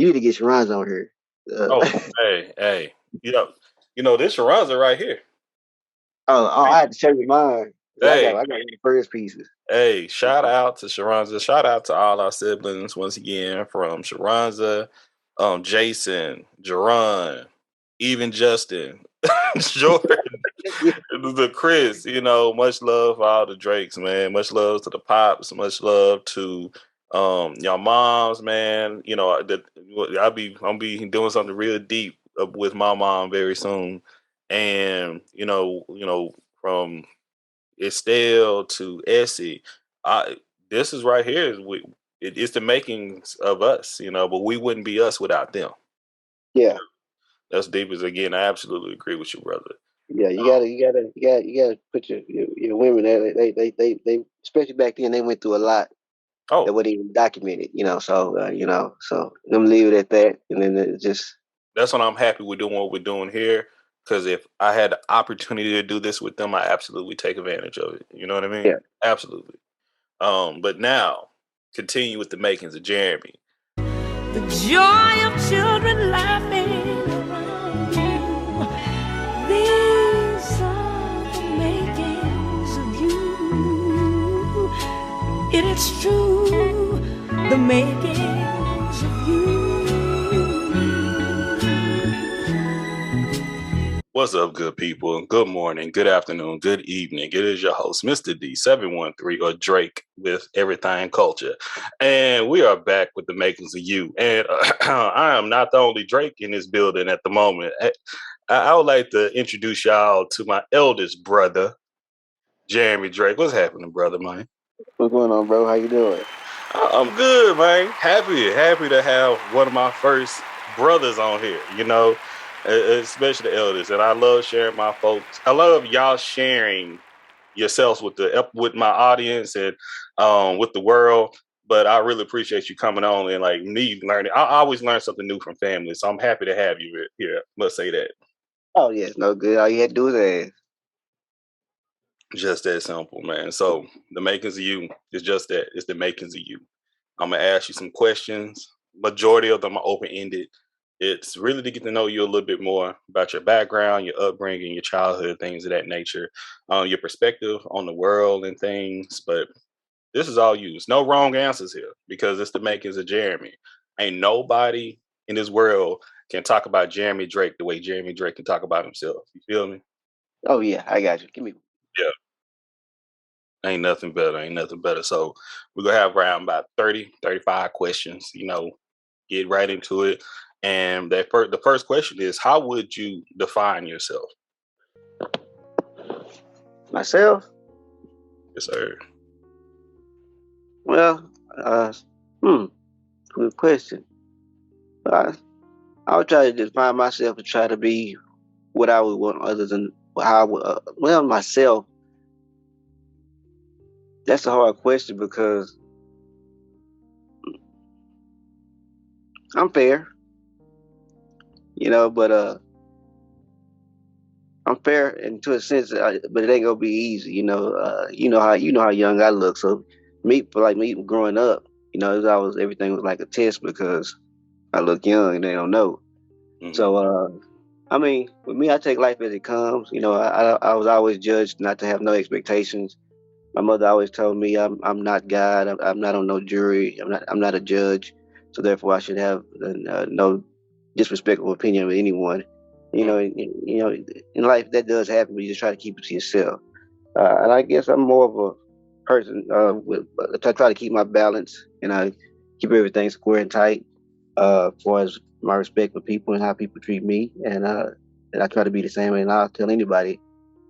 You need to get Sharon's on here. Oh, hey, this Sharonza right here. I had to show you mine. I got the first pieces. Hey, shout out to Sharonza. Shout out to all our siblings once again, from Sharonza, Jason, Jerron, even Justin, Jordan, the Chris. Much love for all the Drakes, man. Much love to the Pops. Much love to your moms, man. I'm be doing something real deep with my mom very soon, and from Estelle to Essie, this is right here. It's the makings of us, but we wouldn't be us without them. Yeah, that's deep. As again, I absolutely agree with you, brother. Yeah, you gotta put your women there. They especially back then they went through a lot that wasn't even documented. So them leave it at that, and then it just. That's when I'm happy we're doing what we're doing here. Because if I had the opportunity to do this with them, I absolutely take advantage of it. You know what I mean? Yeah. Absolutely. But now, continue with the makings of Jeremy. The joy of children laughing around you. These are the makings of you. It is true, the makings of you. What's up, good people? Good morning, good afternoon, good evening. It is your host, Mr. D713, or Drake, with Everything Culture. And we are back with the makings of you. And I am not the only Drake in this building at the moment. I would like to introduce y'all to my eldest brother, Jerm Drake. What's happening, brother, man? What's going on, bro? How you doing? I'm good, man. Happy to have one of my first brothers on here, especially the eldest. And I love sharing my folks. I love y'all sharing yourselves with my audience and with the world. But I really appreciate you coming on and like me learning. I always learn something new from family, so I'm happy to have you here. Let's say that. Oh yeah, no good. All you had to do is ask. Just that simple, man. So the makings of you is just that. It's the makings of you. I'm gonna ask you some questions. Majority of them are open-ended. It's really to get to know you a little bit more about your background, your upbringing, your childhood, things of that nature, your perspective on the world and things. But this is all you. There's no wrong answers here because it's the makings of Jeremy. Ain't nobody in this world can talk about Jerm Drake the way Jerm Drake can talk about himself. You feel me? Oh yeah, I got you. Give me. Yeah. Ain't nothing better. So we're going to have around about 30, 35 questions, get right into it. And the first question is, how would you define yourself? Myself? Yes, sir. Well, good question. I would try to define myself and try to be what I would want other than how I would, myself. That's a hard question because I'm fair, but I'm fair into a sense, but it ain't gonna be easy. You know how young I look. So me growing up, everything was like a test because I look young and they don't know. Mm-hmm. So with me, I take life as it comes. I was always judged not to have no expectations. My mother always told me I'm not God. I'm not on no jury. I'm not a judge. So therefore, I should have no disrespectful opinion of anyone. In life that does happen, but you just try to keep it to yourself. And I guess I'm more of a person. I try to keep my balance and I keep everything square and tight. As far as my respect for people and how people treat me, and I try to be the same. And I'll tell anybody.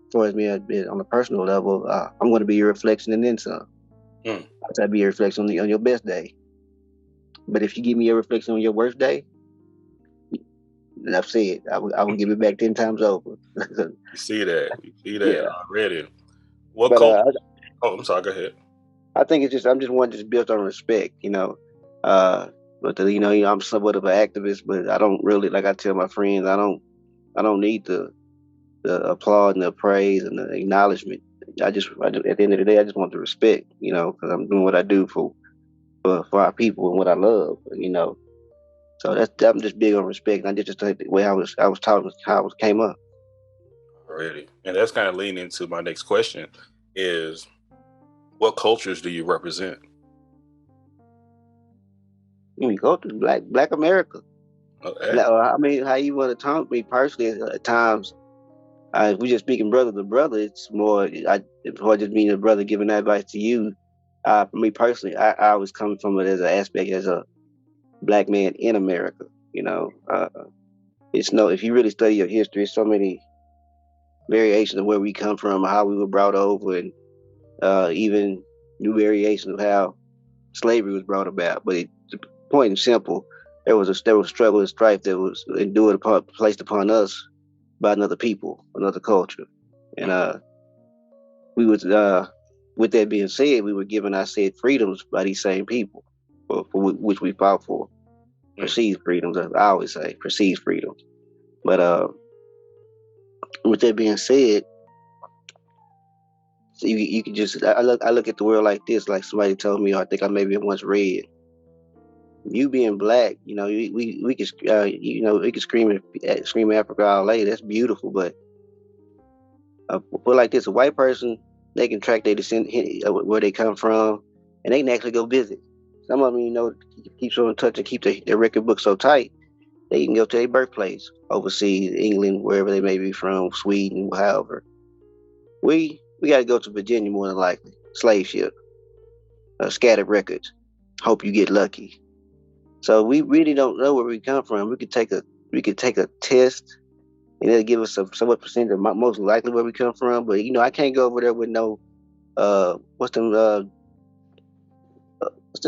As far as me on a personal level, I'm going to be your reflection and then some. I try to be a reflection on your best day. But if you give me a reflection on your worst day, then I've said I will give it back 10 times over. You see that already. I'm sorry. Go ahead. I think I'm just one that's built on respect, But I'm somewhat of an activist, but I don't really, like I tell my friends, I don't need the applaud and the praise and the acknowledgement. At the end of the day, I just want the respect, because I'm doing what I do for our people and what I love, So I'm just big on respect. And I just think the way I was taught, how I came up. Already. And that's kind of leading into my next question is, what cultures do you represent? We go to Black America. Okay. Now, I mean, how you want to talk to me personally? At times, if we just speaking brother to brother, it's more. Before just being a brother giving advice to you. For me personally, I was coming from it as an aspect as a black man in America. You know, it's no. If you really study your history, so many variations of where we come from, how we were brought over, and even new variations of how slavery was brought about. But the point is simple: there was struggle and strife that was placed upon us by another people, another culture, and we was with that being said, we were given our said freedoms by these same people, for which we fought for. Perceived freedoms, as I always say, perceived freedoms. But with that being said, so you can just I look at the world like this, like somebody told me, or I think I maybe once read. You being black, you know, we could we could scream Africa all day. That's beautiful, but put like this: a white person, they can track their descent, where they come from, and they can actually go visit. Some of them, you know, keep so in touch and keep their record book so tight, they can go to their birthplace overseas, England, wherever they may be from, Sweden, however. We got to go to Virginia more than likely. Slave ship, scattered records. Hope you get lucky. So we really don't know where we come from. We could take a test, and it'll give us somewhat percentage of most likely where we come from. But you know, I can't go over there with no what's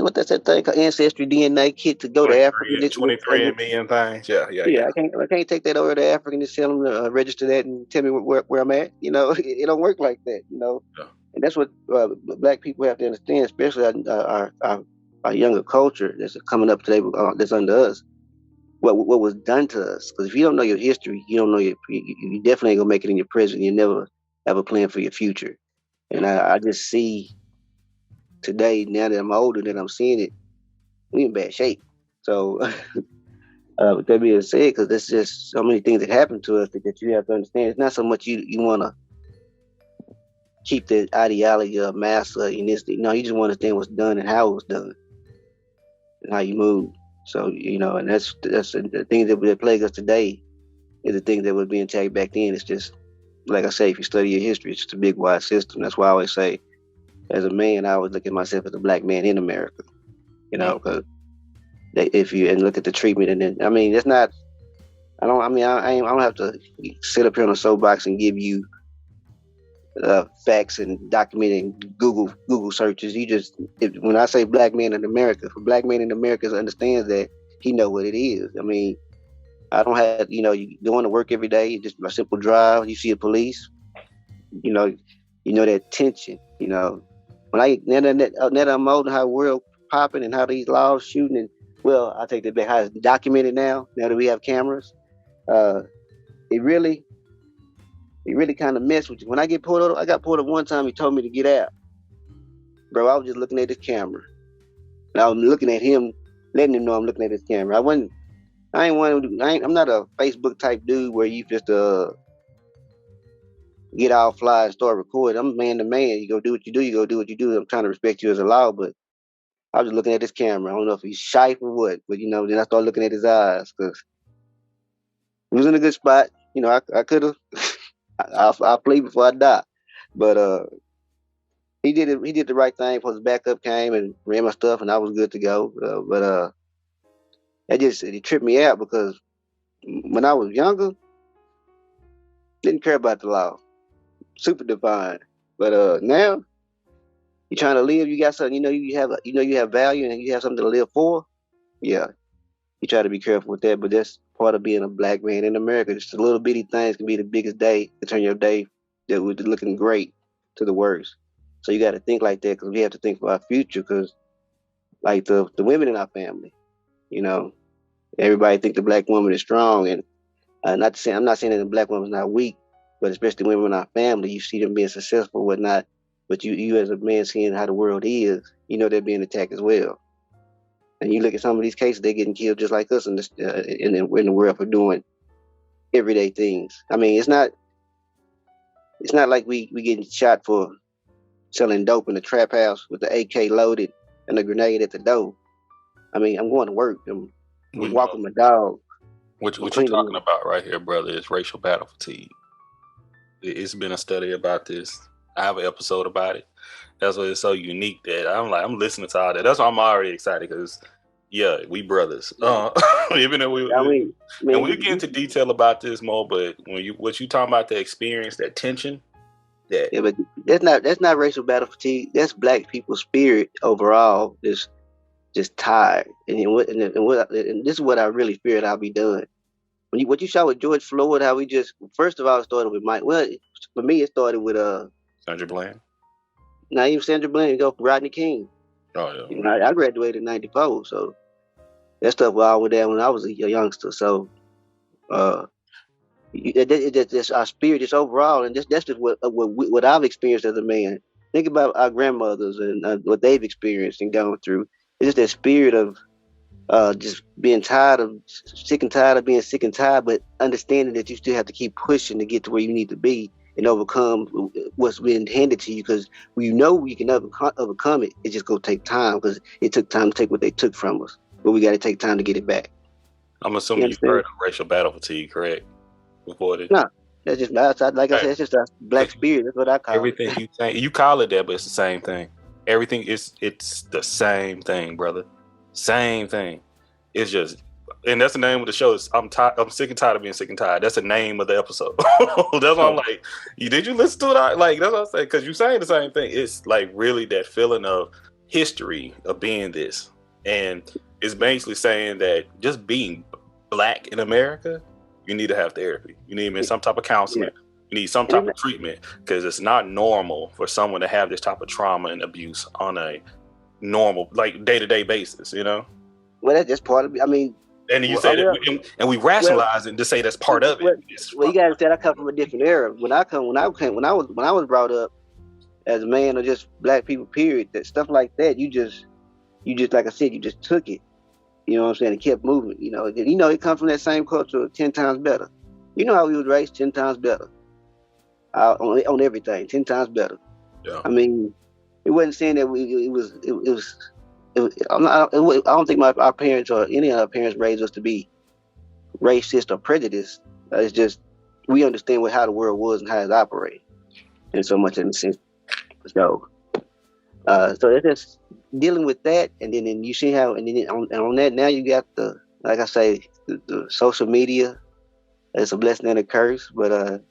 what that's that thing called Ancestry DNA kit to go to Africa. 23 and million things. Yeah. I can't take that over to Africa and just tell them to register that and tell me where I'm at. You know, it don't work like that. You know, Yeah. And that's what black people have to understand, especially our younger culture that's coming up today, that's under us. What was done to us? Because if you don't know your history, you don't know you definitely ain't gonna make it in your present. You never have a plan for your future. And I just see today, now that I'm older, that I'm seeing it, we in bad shape. So with that being said, because there's just so many things that happen to us that you have to understand. It's not so much you want to keep the ideology of massa and this. No, you just want to understand what's done and how it was done and how you move. So you know, and that's the things that plague us today is the things that were being tagged back then. It's just like I say, if you study your history, it's just a big wide system. That's why I always say, as a man, I always look at myself as a black man in America. You know, because if you and look at the treatment, and then I mean, it's not. I don't have to sit up here on a soapbox and give you facts and documenting Google searches. When I say black man in America, for black man in America understands that he know what it is. I mean, I don't have, you going to work every day, just a simple drive, you see a police, you know that tension, when now that I'm old and how the world popping and how these laws shooting, and well, I take that back, how it's documented now that we have cameras, it really kind of messed with you. When I got pulled over one time, he told me to get out. Bro, I was just looking at his camera. And I was looking at him, letting him know I'm looking at his camera. I'm not a Facebook type dude where you just get all fly and start recording. I'm man to man. You go do what you do, you go do what you do. I'm trying to respect you as a law, but I was just looking at his camera. I don't know if he's shy or what, but then I started looking at his eyes because he was in a good spot. I could have I'll play before I die. But he did it. He did the right thing. Because his backup came and ran my stuff, and I was good to go. But it tripped me out because when I was younger, didn't care about the law, super defined. But now you're trying to live. You got something. You have value, and you have something to live for. Yeah, you try to be careful with that. But that's part of being a black man in America. Just the little bitty things can be the biggest day to turn your day that was looking great to the worst. So you got to think like that because we have to think for our future. Because like the women in our family, everybody think the black woman is strong, and I'm not saying that the black woman's not weak, but especially women in our family, you see them being successful, whatnot. But you as a man seeing how the world is, they're being attacked as well. And you look at some of these cases, they're getting killed just like us in the world for doing everyday things. I mean, it's not like we getting shot for selling dope in the trap house with the AK loaded and a grenade at the door. I mean, I'm going to work. I'm walking my dog. What you're talking about right here, brother, is racial battle fatigue. It's been a study about this. I have an episode about it. That's why it's so unique that I'm listening to all that. That's why I'm already excited because, yeah, we brothers. Even though and we'll get into detail about this more, but what you talking about, the experience, that tension, but that's not racial battle fatigue. That's black people's spirit overall. Just tired, and this is what I really feared I'll be done. What you saw with George Floyd, how we just first of all it started with Mike. Well, for me it started with Sandra Bland. Not even Sandra Bland. Go for Rodney King. Oh yeah. I graduated in '94, so that stuff was all there when I was a youngster. So that's our spirit, just overall, and that's just what I've experienced as a man. Think about our grandmothers and what they've experienced and gone through. It's just that spirit of just being sick and tired of being sick and tired, but understanding that you still have to keep pushing to get to where you need to be and overcome what's been handed to you, because you can overcome it. It's just gonna take time, because it took time to take what they took from us, but we got to take time to get it back. I'm assuming you've heard of racial battle fatigue, correct? Before this? No, that's just like I said, it's just a black spirit. That's what I call everything. You call it that, but it's the same thing. Everything it's the same thing, brother. Same thing. It's just, and that's the name of the show. I'm sick and tired of being sick and tired. That's the name of the episode. That's why I'm like, did you listen to it? Like, that's what I'm saying, because you're saying the same thing. It's like really that feeling of history of being this, and it's basically saying that just being black in America, you need to have therapy. You need some type of counseling. Yeah. You need some type of treatment, because it's not normal for someone to have this type of trauma and abuse on a normal, like, day-to-day basis, you know? Well, that's just part of it. I mean, and you say that, and we rationalize it to say that's part of it. Well, you gotta say I come from a different era. When I was brought up as a man, or just black people, period, that stuff like that, you just like I said, you just took it. You know what I'm saying? And kept moving. It comes from that same culture, 10 times better. You know how we was raised, 10 times better. On everything, 10 times better. Yeah. I mean, it wasn't saying that I don't think our parents or any of our parents raised us to be racist or prejudiced. It's just we understand how the world was and how it operated, and so much in the sense. So it's just dealing with that, and then you see how, and then on that now you got like I say, the social media. It's a blessing and a curse, but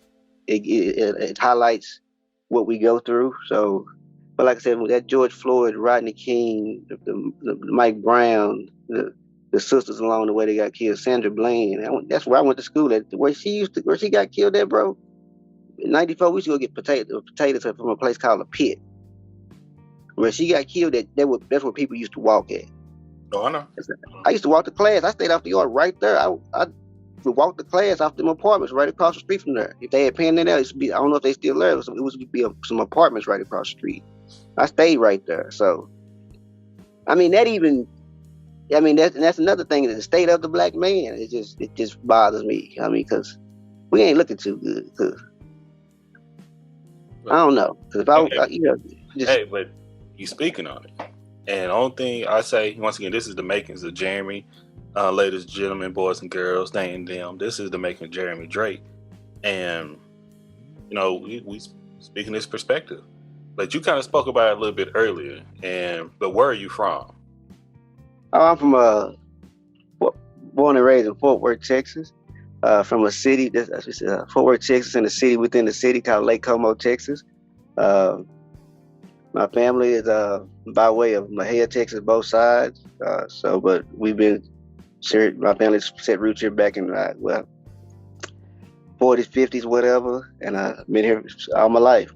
it highlights what we go through. So, but like I said, with that George Floyd, Rodney King, the Mike Brown, the sisters along the way they got killed, Sandra Bland. That's where I went to school at. Where she got killed at, bro. In '94, we used to go get potatoes from a place called a Pit. Where she got killed at, that's where people used to walk at. Oh, I know. I used to walk to class. I stayed off the yard right there. I would walk to class off them apartments right across the street from there. If they had panned it out, it used to be, I don't know if they still there. It would be some apartments right across the street. I stayed right there. So, I mean, that's another thing, that the state of the black man, it just bothers me. I mean, because we ain't looking too good. Cause I don't know. Cause but you speaking on it. And the only thing I say, once again, this is the makings of Jeremy. Ladies and gentlemen, boys and girls, they and them. This is the making of Jerm Drake. And, we speaking this perspective. But you kind of spoke about it a little bit earlier. But where are you from? Oh, I'm from born and raised in Fort Worth, Texas. From a city, Fort Worth, Texas, and a city within the city called Lake Como, Texas. My family is by way of Mahia, Texas, both sides. But we've been shared. My family's set roots here back in 40s, 50s, whatever, and I've been here all my life.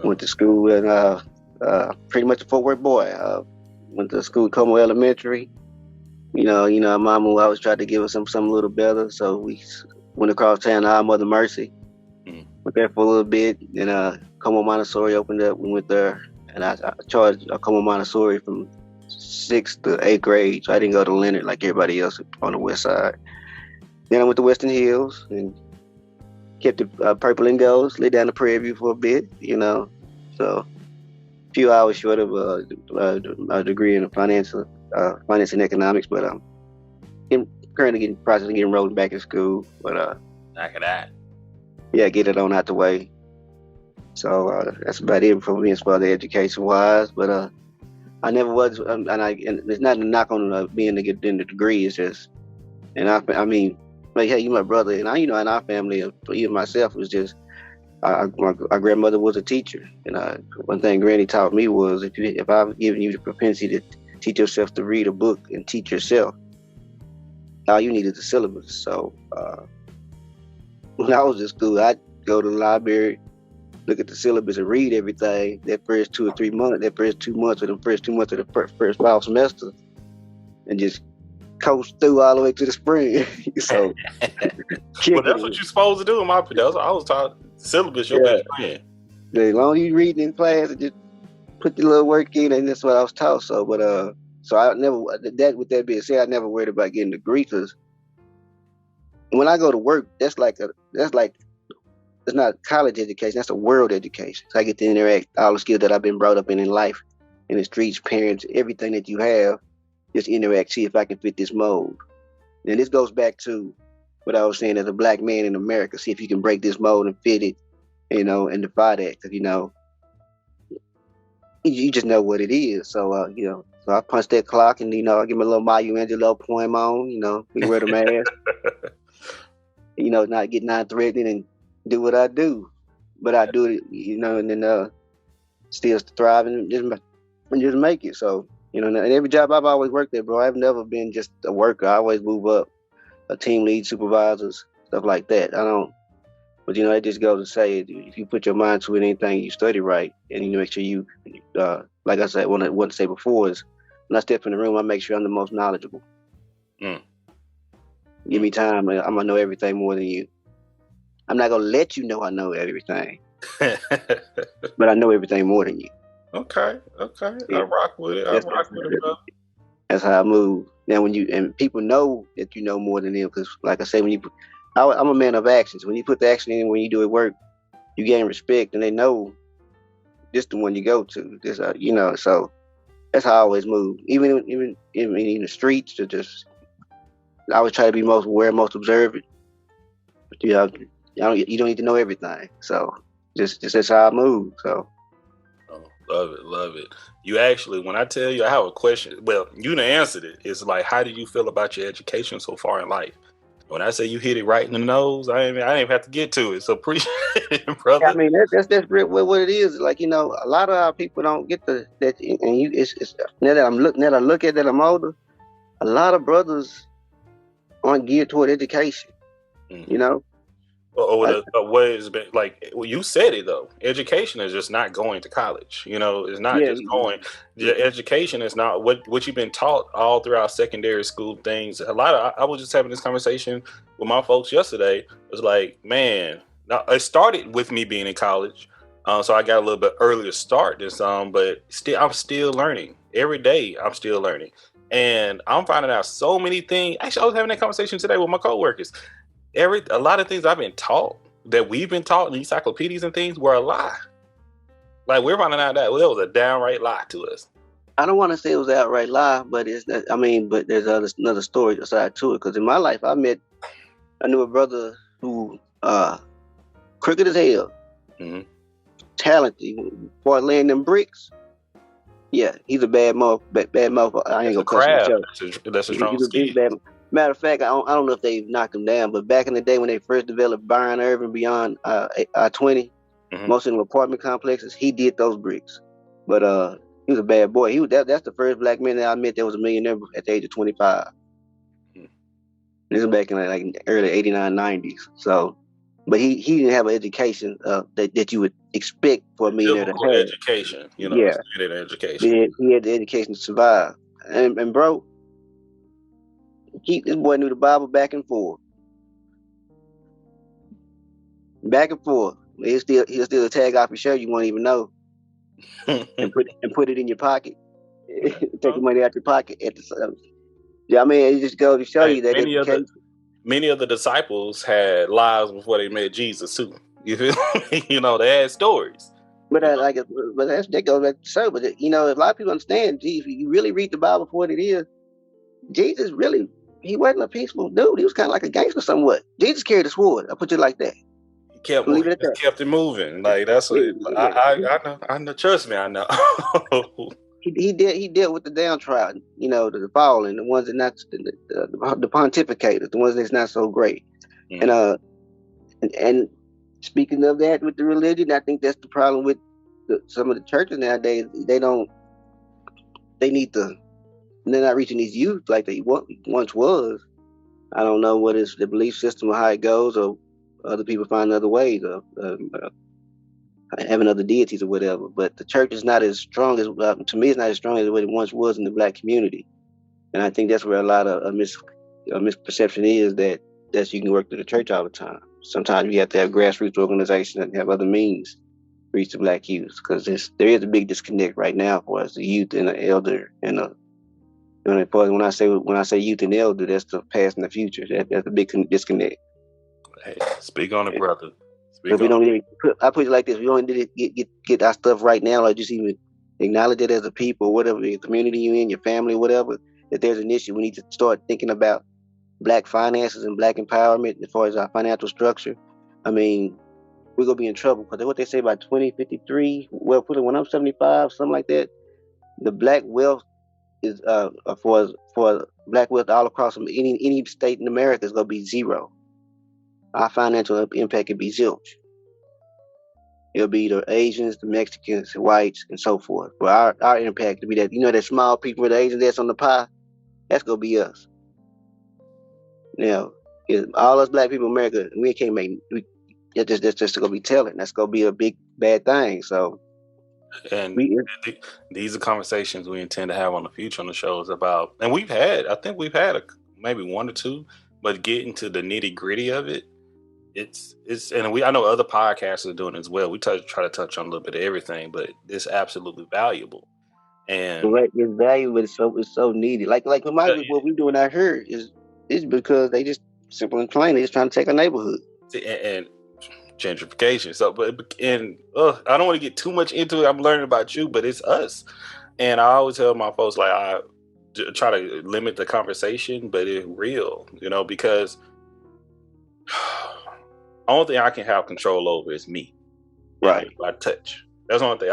Went to school and pretty much a Fort Worth boy. Went to school at Como Elementary. Mama always tried to give us something a little better, so we went across town to our Mother Mercy. Went there for a little bit, and Como Montessori opened up. We went there, and I charged Como Montessori from 6th to 8th grade, so I didn't go to Leonard like everybody else on the west side. Then I went to Western Hills and kept it purple and gold, slid down to Prairie View for a bit, you know. So a few hours short of a degree in finance and economics, but I'm currently getting process of getting enrolled back in school. But Back of that. yeah, get it on out the way. So that's about it for me as far as education wise. But I never was, and it's not a knock on being to get in the degree. It's just, and I mean, like, hey, you my brother, and in our family, even myself, was just, my grandmother was a teacher, and one thing Granny taught me was if I've given you the propensity to teach yourself to read a book and teach yourself, all you need is the syllabus. So when I was in school, I'd go to the library, look at the syllabus and read everything that first 2 or 3 months, that first 2 months, or the first 2 months of the first fall semester, and just coast through all the way to the spring. So, well, that's what you're supposed to do in my opinion. I was taught syllabus your best friend. As long as you reading in class and just put your little work in, and that's what I was taught. So, but so I never. With that being said, I never worried about getting a degree, because when I go to work, it's not college education, that's a world education. So I get to interact all the skills that I've been brought up in life, in the streets, parents, everything that you have, just interact, see if I can fit this mold. And this goes back to what I was saying as a black man in America, see if you can break this mold and fit it, and defy that, because, you just know what it is. So, so I punch that clock and, I give me a little Maya Angelou poem on, we wear the mask, not get non-threatening and do what I do, but I do it, and then still thrive and just make it. So, and every job I've always worked at, bro, I've never been just a worker. I always move up, a team lead, supervisors, stuff like that. But it just goes to say, if you put your mind to anything, you study right, and you make sure you, like I said, what I wanted to say before is, when I step in the room, I make sure I'm the most knowledgeable. Give me time, I'm gonna know everything more than you. I'm not gonna let you know I know everything, but I know everything more than you. Okay. Yeah. I rock with it. Bro. That's how I move. Now, and people know that you know more than them, because, like I say, I'm a man of actions. When you put the action in, when you do it work, you gain respect, and they know this the one you go to. This, so that's how I always move. Even in the streets, I always try to be most aware, most observant. But, you don't need to know everything. So just that's how I move. So. Love it. You actually, when I tell you I have a question, well, you done answered it. It's like, how do you feel about your education so far in life? When I say you hit it right in the nose, I didn't even have to get to it. So appreciate it, brother. I mean, that's what it is. Like, a lot of our people don't get that, and it's now that I look at that I'm older, a lot of brothers aren't geared toward education. What is like? Well, you said it though. Education is just not going to college. It's not just going. Education is not what you've been taught all throughout secondary school things. I was just having this conversation with my folks yesterday. It was like, man, now it started with me being in college, so I got a little bit earlier start than some, but I'm still learning every day. I'm still learning, and I'm finding out so many things. Actually, I was having that conversation today with my coworkers. A lot of things I've been taught, that we've been taught in encyclopedias and things, were a lie. Like, we're finding out that it was a downright lie to us. I don't want to say it was an outright lie, but but there's another story aside to it. Because in my life, I knew a brother who crooked as hell, talented, for laying them bricks. Yeah, he's a bad motherfucker. I ain't gonna cuss. That's a strong skill. Matter of fact, I don't know if they've knocked him down, but back in the day when they first developed Byron Irving beyond I-20, most of them apartment complexes, he did those bricks. But he was a bad boy. That's the first black man that I met that was a millionaire at the age of 25. This is back in like early 89, 90s. So, but he didn't have an education that you would expect for a millionaire to have. Education, education. He had the education to survive. And bro, this boy knew the Bible back and forth. He'll still tag off your shirt you won't even know, and put it in your pocket. Take the money out your pocket at the yeah, I mean, it just goes to show you that many of the disciples had lives before they met Jesus too. You feel me? You know, they had stories. But that goes back to show. But you know, a lot of people understand. If you really read the Bible for what it is, Jesus really, he wasn't a peaceful dude. He was kind of like a gangster somewhat. Jesus carried a sword. I'll put it like that. Kept it moving. Like that's what I know. Trust me, I know. he dealt with the downtrodden, you know, the fallen, the ones that not the pontificators, the ones that's not so great. And speaking of that with the religion, I think that's the problem with some of the churches nowadays. They're not reaching these youth like they once was. I don't know what is the belief system or how it goes, or other people find other ways of having other deities or whatever. But the church is not as strong as, to me, it's not as strong as what it once was in the Black community. And I think that's where a lot of a misperception is, that you can work through the church all the time. Sometimes you have to have grassroots organizations and have other means to reach the Black youth, because there is a big disconnect right now for us, the youth and the elder, and when I say youth and elder, that's the past and the future. That's a big disconnect. Hey, speak on it, brother. I put it like this: we don't need to get our stuff right now, like just even acknowledge it as a people, whatever the community you're in, your family, whatever. If there's an issue, we need to start thinking about Black finances and Black empowerment as far as our financial structure. I mean, we're gonna be in trouble, because what they say about 2053. Well, when I'm 75, something like that, the Black wealth is for Black wealth all across any state in America is gonna be zero. Our financial impact could be zilch. It'll be the Asians, the Mexicans, the whites, and so forth. But our impact to be that, that small people with the Asians that's on the pie, that's gonna be us. Now, all us Black people in America, we can't make. That's just gonna be telling. That's gonna be a big bad thing. So, and these are conversations we intend to have on the future on the shows about. And I think we've had maybe one or two, but getting to the nitty gritty of it. I know other podcasts are doing it as well. We try to touch on a little bit of everything, but it's absolutely valuable. And it's valuable. It's so needed. Like what we doing out here is because they just simple and plain. They just trying to take a neighborhood and gentrification. So, I don't want to get too much into it. I'm learning about you, but it's us. And I always tell my folks, like, I try to limit the conversation, but it's real, because the only thing I can have control over is me. Right. I touch. That's the only thing.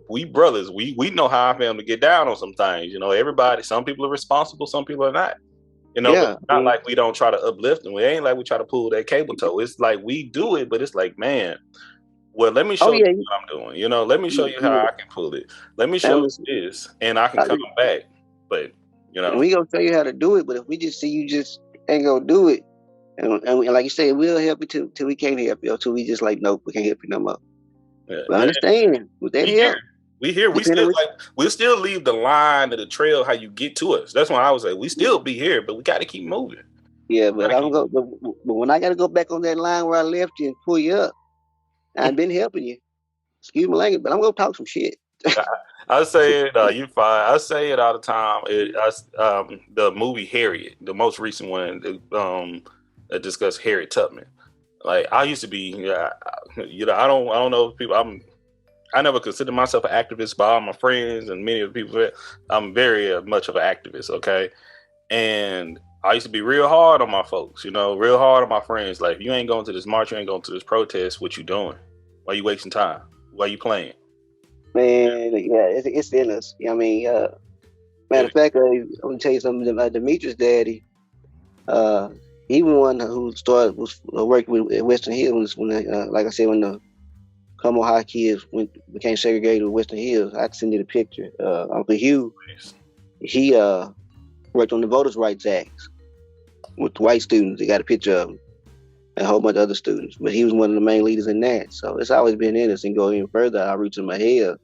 We brothers, we know how our family get down on some things. Everybody, some people are responsible, some people are not. Not like we don't try to uplift them. We ain't like we try to pull that cable toe. It's like we do it, but it's like, man, well, let me show you what I'm doing. Let me show you how I can pull it. Let me show you this, and I can come back. But we gonna show you how to do it. But if we just see you just ain't gonna do it, and like you say, we'll help you till we can't help you, or till we just like, nope, we can't help you no more. Yeah, but I understand with that help. We still leave the line of the trail how you get to us. That's why I was like, we still be here, but we got to keep moving. Yeah, but but when I got to go back on that line where I left you and pull you up, I've been helping you. Excuse my language, but I'm gonna talk some shit. I say it. You fine. I say it all the time. The movie Harriet, the most recent one, that discussed Harriet Tubman. Like, I used to be, I don't know if people. I never considered myself an activist, by all my friends and many of the people. I'm very much of an activist, okay? And I used to be real hard on my folks, real hard on my friends. Like, if you ain't going to this march, you ain't going to this protest, what you doing? Why you wasting time? Why you playing? Man, yeah, it's in us. Matter of fact, I'm going to tell you something about Demetrius' daddy. He was one who was working with Western Hills when, like I said, when the Como High kids became segregated with Western Hills. I can send you the picture. Uncle Hugh, he worked on the Voters' Rights Act with white students. They got a picture of him and a whole bunch of other students. But he was one of the main leaders in that. So it's always been in us. And go even further, I reach in my head.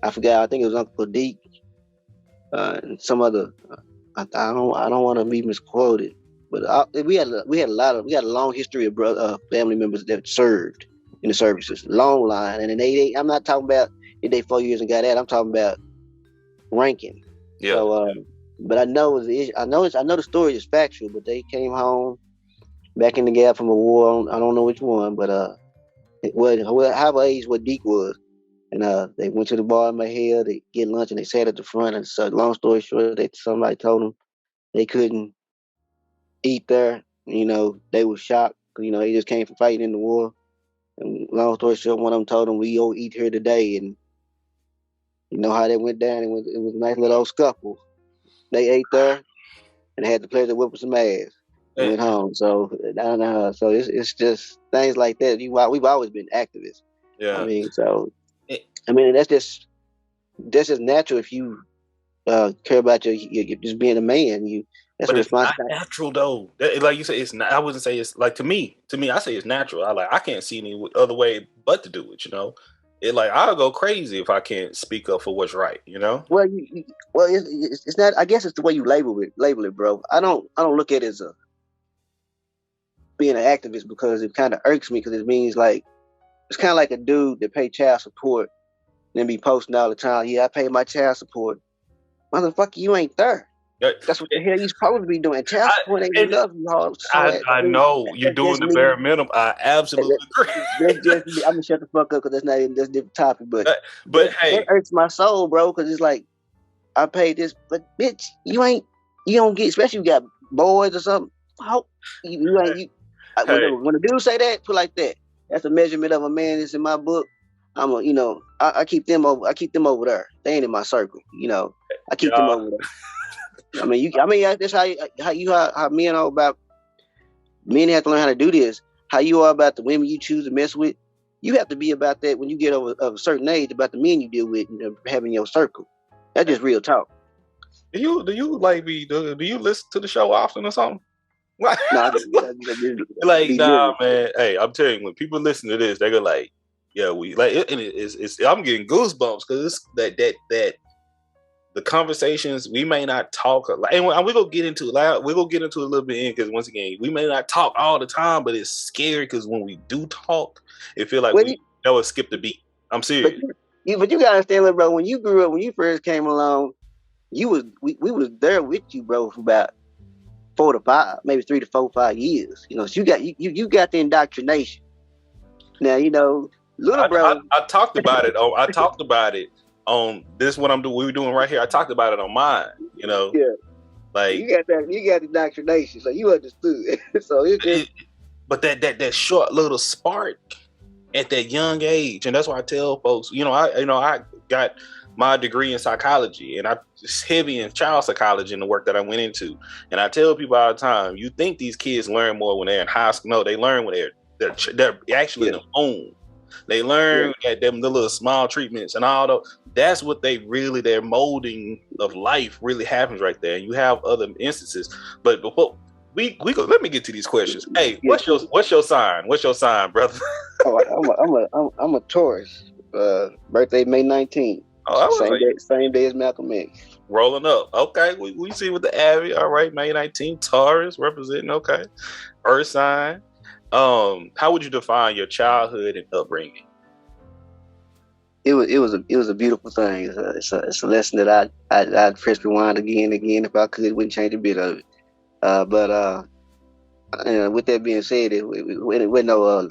I forgot. I think it was Uncle Deke and some other. I don't want to be misquoted, but we had a long history of family members that served in the services, long line. And I'm not talking about if they 4 years and got that. I'm talking about ranking. Yeah. So, but I know I know the story is factual. But they came home back in the gap from a war. I don't know which one, but however age what Deke was, and they went to the bar in my head. They get lunch and they sat at the front. And so, long story short, somebody told them they couldn't eat there. They were shocked. They just came from fighting in the war. And long story short, one of them told them, "We go eat here today." And you know how that went down. It was a nice little old scuffle. They ate there and had the pleasure of whipping some ass and went home. So I don't know. So it's just things like that. We've always been activists. Yeah. I mean, that's just natural if you care about your just being a man. That's but a it's not responsibility. natural though. Like you say, it's not. I wouldn't say it's like to me. I say it's natural. I can't see any other way but to do it. I'll go crazy if I can't speak up for what's right. Well, it's not. I guess it's the way you label it, bro. I don't look at it as being an activist because it kind of irks me because it means like it's kind of like a dude that pay child support and then be posting all the time. Yeah, I pay my child support. Motherfucker, you ain't there. That's what the hell you supposed to be doing. Child support ain't love you hard. I know you're doing the bare minimum. I absolutely agree. I'm gonna shut the fuck up because that's a different topic. But hey, that hurts my soul, bro. Because it's like I paid this, but bitch, you don't get. Especially if you got boys or something. How you ain't you? When a dude say that, put like that. That's a measurement of a man. That's in my book. I keep them over. I keep them over there. They ain't in my circle. I keep them over there. I mean, that's how men are about. Men have to learn how to do this. How you are about the women you choose to mess with. You have to be about that when you get over a certain age about the men you deal with and having your circle. That's just real talk. Do you do you listen to the show often or something? No, nah, man. Hey, I'm telling you, when people listen to this, they go like, "Yeah, we like it." And it's I'm getting goosebumps because it's that. The conversations we may not talk, and we're gonna get into it. We're gonna get into it a little bit in because once again, we may not talk all the time, but it's scary because when we do talk, it feel like we never skip the beat. I'm serious. But you gotta understand, little bro. When you grew up, when you first came along, we was there with you, bro, for about 4 to 5, maybe 3 to 4, 5 years. So you got the indoctrination. Now little bro. I talked about it. I talked about it. This what I'm doing. We were doing right here. I talked about it on mine. Yeah. Like you got the indoctrination, so you understood. So but that short little spark at that young age, and that's why I tell folks. I got my degree in psychology, and I just heavy in child psychology in the work that I went into. And I tell people all the time, you think these kids learn more when they're in high school? No, they learn when they're actually in the home. They learn at them the little small treatments and all those. That's what their molding of life really happens right there. And you have other instances, but before we go, let me get to these questions. Hey, what's your sign? What's your sign, brother? I'm a Taurus. Birthday May 19th. Same day as Malcolm X. Rolling up. Okay, we see with the Abby. All right, May 19th, Taurus representing. Okay, Earth sign. How would you define your childhood and upbringing? It was a beautiful thing. It's a lesson that I'd press rewind again and again if I could. Wouldn't change a bit of it. But with that being said, it wasn't no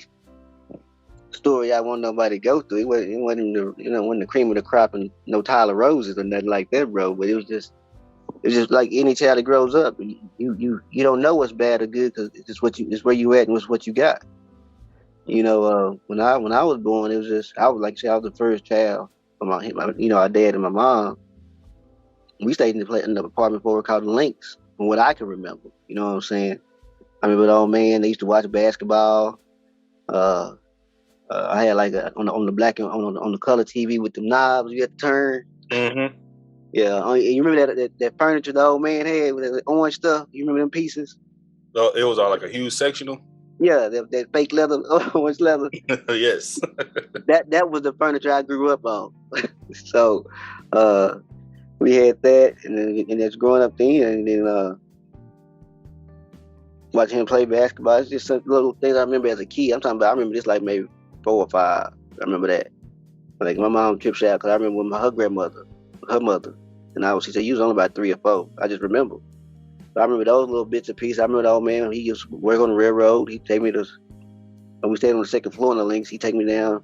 story I want nobody to go through. It wasn't the cream of the crop and no Tyler Roses or nothing like that, bro. But it was just like any child that grows up. You don't know what's bad or good because it's where you at and it's what you got. When I was born, it was just I was the first child from our dad and my mom. We stayed in the apartment before called the Links, from what I can remember. You know what I'm saying? I remember the old man. They used to watch basketball. I had on the black and on the color TV with the knobs you had to turn. Mm-hmm. Yeah, you remember that furniture the old man had with the orange stuff? You remember them pieces? So it was all like a huge sectional. Yeah, that fake leather, orange leather. Yes. that was the furniture I grew up on. So we had that, and that's growing up then, and then watching him play basketball. It's just some little things I remember as a kid. I remember this like maybe 4 or 5. I remember that. Like my mom tripped out because I remember when her grandmother, her mother, and she said, you was only about 3 or 4. I just remember. So I remember those little bits and pieces. I remember the old man, he used to work on the railroad. He'd take me to, when we stayed on the 2nd floor in the links, he'd take me down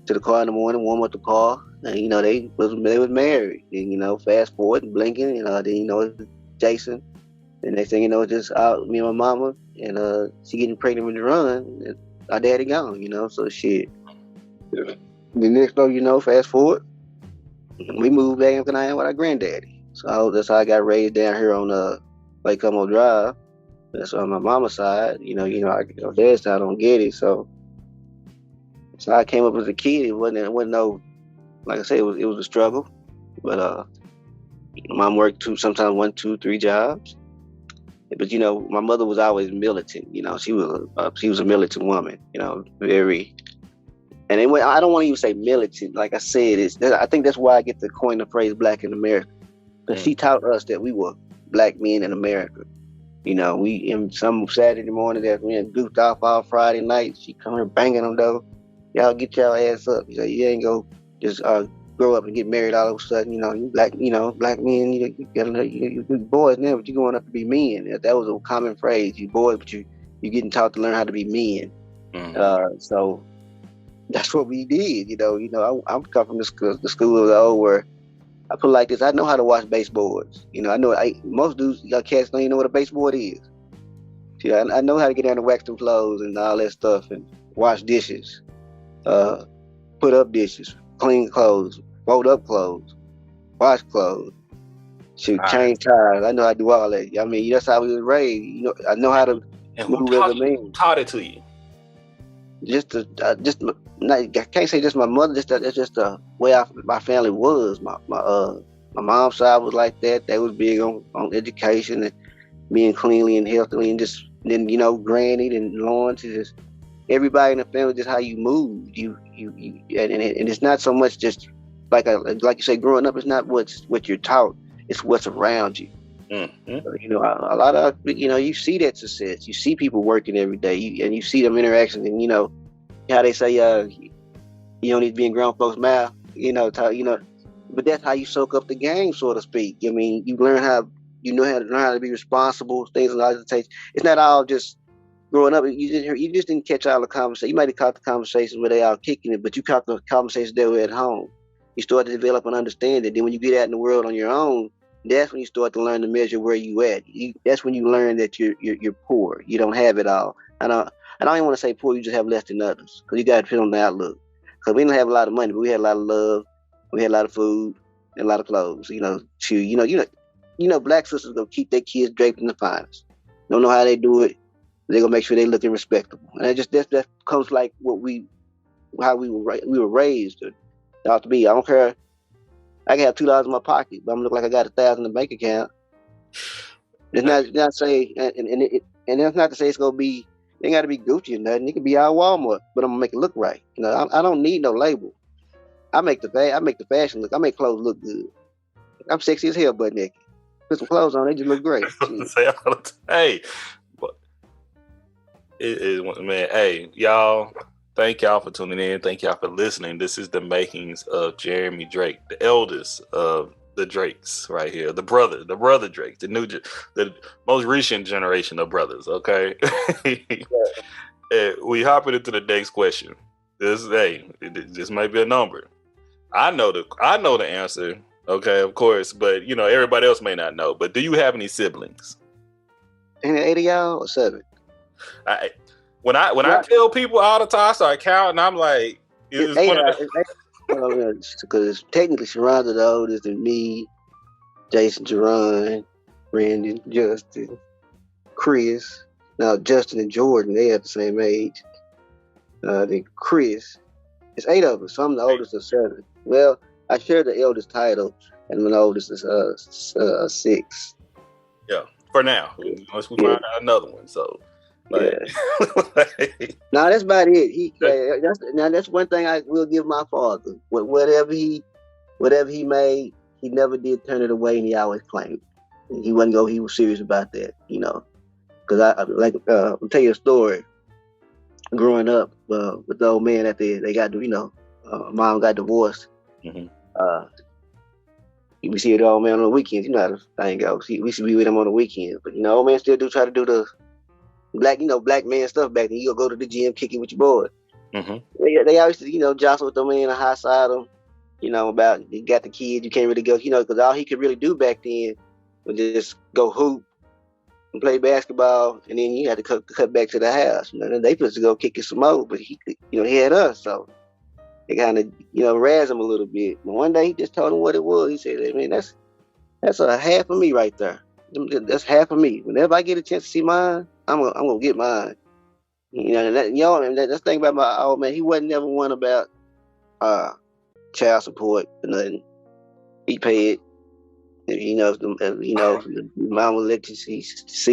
to the car in the morning, warm up the car. And, they was married. And, fast forward and blinking, then, Jason. And next thing you know, it's just me and my mama, and she getting pregnant with Jerron, and our daddy gone, so shit. The next thing fast forward, we moved back in Canaan with our granddaddy. So that's how I got raised down here on Lake Como Drive. That's on my mama's side. Our dad's side don't get it. So I came up as a kid. It wasn't no, like I said, it was a struggle. But mom worked sometimes 1, 2, 3 jobs. But my mother was always militant. She was a militant woman. Very. And I don't want to even say militant. Like I said, I think that's why I get to coin the phrase "Black in America," because she taught us that we were Black men in America. We in some Saturday morning that we had goofed off all Friday night. She come here banging them though. Y'all get y'all ass up. You ain't go just grow up and get married all of a sudden. You black men. You boys now, but you going up to be men. That was a common phrase. You boys, but you getting taught to learn how to be men. Mm-hmm. So that's what we did. I'm come from the school of the old where I put it like this. I know how to wash baseboards. I know most dudes, y'all cats don't even know what a baseboard is. See, I know how to get down and wax them clothes and all that stuff and wash dishes, put up dishes, clean clothes, fold up clothes, wash clothes, change tires. I know how to do all that. I mean, that's how we was raised. I know how to move as a man. Who taught it to you? I can't say just my mother. That's just the way my family was. My mom's side was like that. They was big on education and being cleanly and healthily, and then granny and Lawrence. Just everybody in the family, just how you move. And it's not so much just like you say, growing up. It's not what you're taught. It's what's around you. Mm-hmm. A lot of you see that success. You see people working every day, and you see them interactions, and how they say you don't need to be in grown folks' mouth. But that's how you soak up the game, so to speak. I mean, you learn how to be responsible. Things like that. It's not all just growing up. You just didn't catch all the conversation. You might have caught the conversations where they all kicking it, but you caught the conversations that were at home. You start to develop and understand it. Then when you get out in the world on your own, that's when you start to learn to measure where you at. That's when you learn that you're poor. You don't have it all. I don't even want to say poor. You just have less than others, because you got to depend on the outlook. Because we didn't have a lot of money, but we had a lot of love. We had a lot of food and a lot of clothes. Black sisters gonna keep their kids draped in the finest. Don't know how they do it. They're gonna make sure they looking respectable. And that comes like how we were raised. It ought to be. I don't care. I can have $2 in my pocket, but I'm gonna look like I got 1,000 in the bank account. It's not say, and that's not to say it's gonna be. It ain't got to be Gucci or nothing. It could be out Walmart, but I'm gonna make it look right. I don't need no label. I make the fashion look. I make clothes look good. I'm sexy as hell, butt naked. Put some clothes on, they just look great. Hey, but man. Hey, y'all. Thank y'all for tuning in. Thank y'all for listening. This is the makings of Jeremy Drake, the eldest of the Drakes, right here. The brother Drake, the most recent generation of brothers. Okay, we hopping into the next question. This might be a number. I know the answer. Okay, of course, but everybody else may not know. But do you have any siblings? Ain't it 8 of y'all or 7? When I tell people all the time, I start counting. I'm like, it's because technically Sharonda the oldest than me, Jason, Jerron, Brandon, Justin, Chris. Now Justin and Jordan, they have the same age. Then Chris. It's 8 of us, so I'm the oldest of 7. Well, I share the eldest title, and the oldest is 6. Yeah, for now, unless we find out another one. So. No, that's about it. That's one thing I will give my father. Whatever he made, he never did turn it away, and he always claimed it. He was serious about that, Because I'll tell you a story. Growing up with the old man they got mom got divorced. Mm-hmm. We see the old man on the weekends. You know how the thing goes. We should be with him on the weekends, but old man still do try to do the black man stuff back then. You go to the gym, kick it with your boy. Mm-hmm. They always, jostle with them man and high side them. About you got the kids, you can't really go. Because all he could really do back then was just go hoop and play basketball, and then you had to cut back to the house. They supposed to go kick it some more, but he had us, so they kind of razz him a little bit. But one day he just told him what it was. He said, "Hey, man, that's a half of me right there. That's half of me. Whenever I get a chance to see mine, I'm gonna get mine." That's the thing about my old man. He wasn't never one about child support or nothing. He paid. If the mama let you see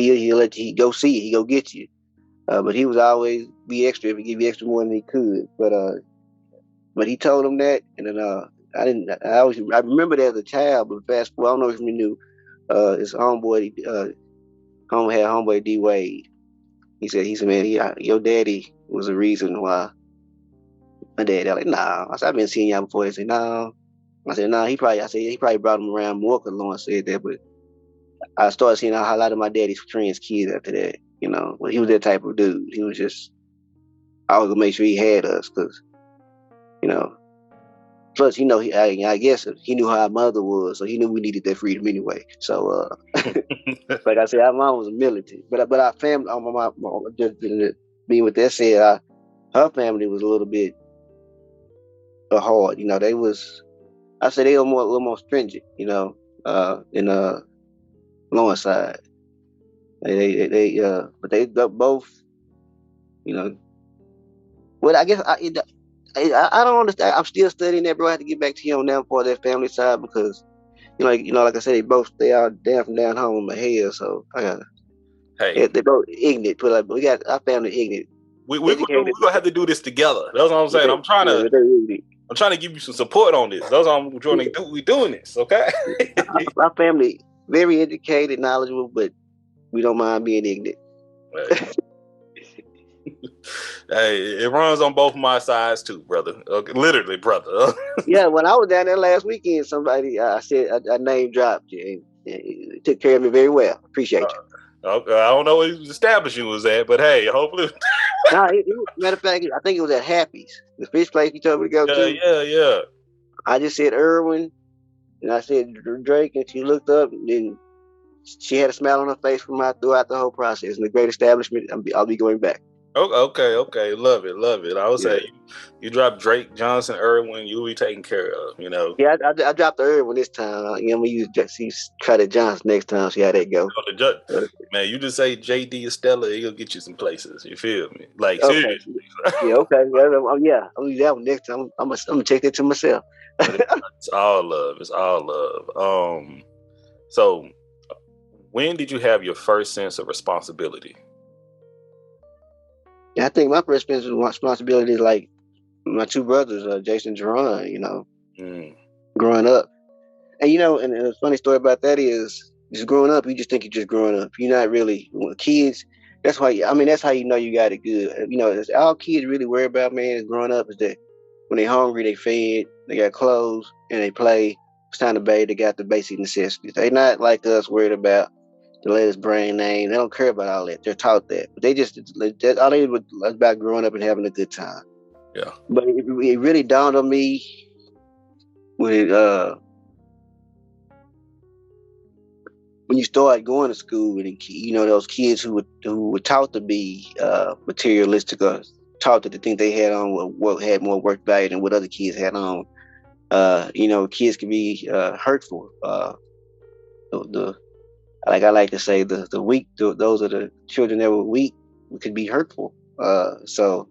you, he'll let you go see it. He go get you. But he was always be extra if he give you extra more than he could. But he told him that, and then I remember that as a child. But fast forward, I don't know if you knew. His homeboy, homeboy D Wade. He said, man, your daddy was the reason why. My dad, like, nah. I said, I've been seeing y'all before. They said, no. I said, no, he probably brought him around more because Lawrence said that. But I started seeing a lot of my daddy's friends' kids after that. But he was that type of dude. He was just, I was gonna make sure he had us because, plus, I guess he knew how our mother was, so he knew we needed that freedom anyway. So, like I said, our mom was a militant, but our family, just being with that said, her family was a little bit hard. They was, I say they were a little more stringent, than Lawrence side. But they both, Well, I guess I don't understand. I'm still studying that, bro. I have to get back to you on that part of that family side because, like I said, they are down from down home in my head. So I got. Hey, they're both ignorant. We got our family ignorant. We're gonna have to do this together. That's what I'm saying. I'm trying to give you some support on this. That's what I'm trying to do. We're doing this, okay? Our family very educated, knowledgeable, but we don't mind being ignorant. Hey, it runs on both my sides too, brother. Okay, literally, brother. Yeah, when I was down there last weekend, somebody I said I name dropped you and took care of me very well. Appreciate you. Okay, I don't know what his establishment was at, but hey, hopefully. Matter of fact, I think it was at Happy's, the fish place you told me to go to. Yeah. I just said Irwin, and I said Drake, and she looked up, and then she had a smile on her face throughout the whole process. And the great establishment, I'll be going back. Okay. Love it. I would say you drop Drake, Johnson, Irwin, you'll be taken care of, Yeah, I dropped the Irwin this time. I'm going to try the Johnson next time, see how that go. Man, you just say J.D. Estella, he'll get you some places. You feel me? Like, okay. Seriously. Yeah, okay. Yeah, I'll do that one next time. I'm going to check that to myself. It's all love. So when did you have your first sense of responsibility? Yeah, I think my first sense of responsibility is like my two brothers, Jason and Jerron, growing up. And, and a funny story about that is just growing up, you just think you're just growing up. You're not really kids. That's how you know you got it good. All kids really worry about, man, is growing up is that when they're hungry, they fed, they got clothes, and they play. It's time to bathe, they got the basic necessities. They not like us worried about the latest brand name. They don't care about all that. They're taught that. But all they was about growing up and having a good time. Yeah. But it really dawned on me when you start going to school and those kids who were taught to be materialistic or taught that the thing they had on had more work value than what other kids had on. Kids can be hurtful. Like I like to say, the weak, those are the children that were weak, could be hurtful. So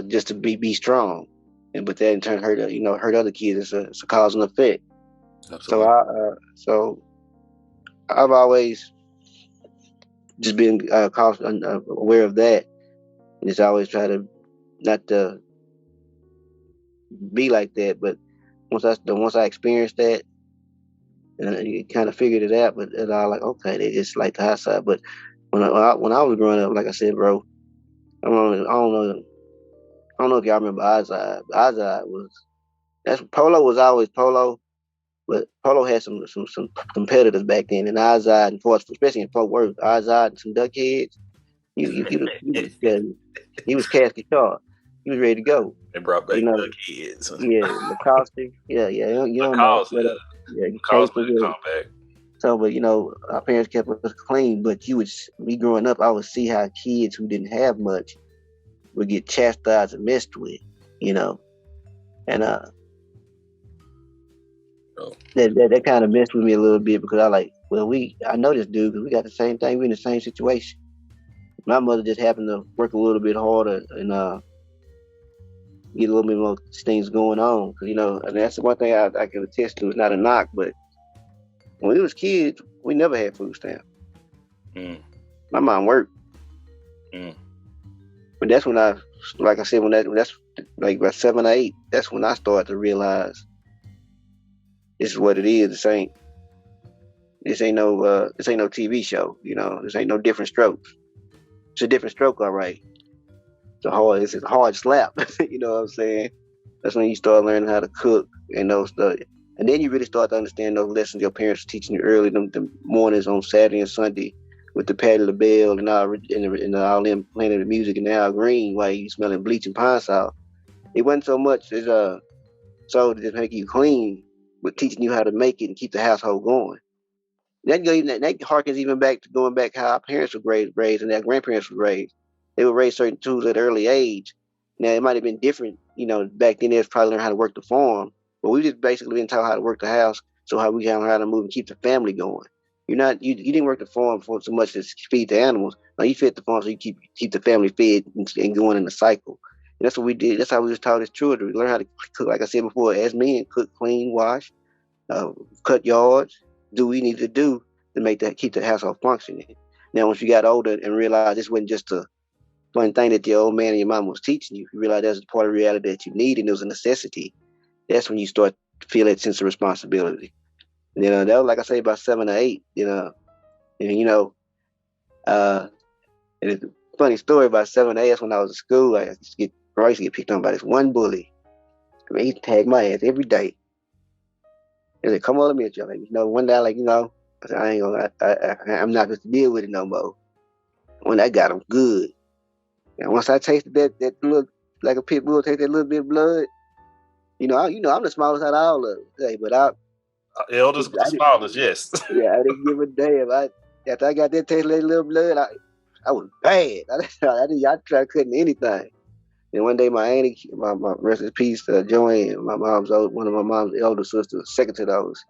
just to be strong, but that in turn hurt other kids. It's a cause and effect. Absolutely. So I've always just been aware of that, and just always try to not to be like that. But once I experienced that, and you kind of figured it out. But it's all like, okay, they just like the high side. But when I was growing up, like I said, bro, I don't know if y'all remember Ozai. Ozai Polo was always Polo, But Polo had some competitors back then, and Izod and Fort, especially in Fort Worth, Izod and some Duckheads. Yeah, he was casket sharp. He was ready to go. They brought back You know, the kids. yeah, Lacoste. Yeah, you don't know. Lacoste, But, yeah. yeah, Lacoste Capers. made a comeback. So, but our parents kept us clean. But me growing up, I would see how kids who didn't have much would get chastised and messed with. And Oh. that kind of messed with me a little bit because I know this dude because we got the same thing. We're in the same situation. My mother just happened to work a little bit harder and get a little bit more things going on. And that's the one thing I can attest to. It's not a knock, but when we was kids, we never had food stamps. My mom worked. But that's when like I said, that's like about 7 or 8, that's when I started to realize this is what it is. This ain't no TV show, this ain't no different strokes. It's a different stroke, all right. It's a hard slap, you know what I'm saying? That's when you start learning how to cook and those stuff. And then you really start to understand those lessons your parents were teaching you early, the mornings on Saturday and Sunday with the Patti LaBelle and all them playing the music and Al Green while you smelling bleach and pine salt. It wasn't so much as so to just make you clean, but teaching you how to make it and keep the household going. That harkens even back to going back how our parents were raised and our grandparents were raised. They were raised certain tools at an early age. Now it might have been different, back then they was probably learning how to work the farm, but we just basically been taught how to work the house, so how we can learn how to move and keep the family going. You didn't work the farm for so much as feed the animals. No, you fed the farm so you keep the family fed and going in the cycle. And that's what we did. That's how we was taught as children. We learned how to cook, like I said before, as men, cook, clean, wash, cut yards, do what we need to do to keep the household functioning. Now, once you got older and realized this wasn't just a one thing that your old man and your mom was teaching you, you realize that's a part of reality that you need and it was a necessity. That's when you start to feel that sense of responsibility. That was, like I say, about 7 or 8. And it's a funny story about 7 or 8. That's when I was in school. I used to get picked on by this one bully. I mean, he tagged my ass every day. He said, "Come on, let me at you." One day, I said, I ain't gonna. I'm not going to deal with it no more. When I got him good, and once I tasted that little, like a pit bull, take that little bit of blood. I'm the smallest out of all of them. But eldest, the smallest, yes. Yeah, I didn't give a damn. After I got that taste of that little blood, I was bad. I tried cutting anything. And one day, my auntie, my rest in peace, Joanne, one of my mom's elder sisters, second to those,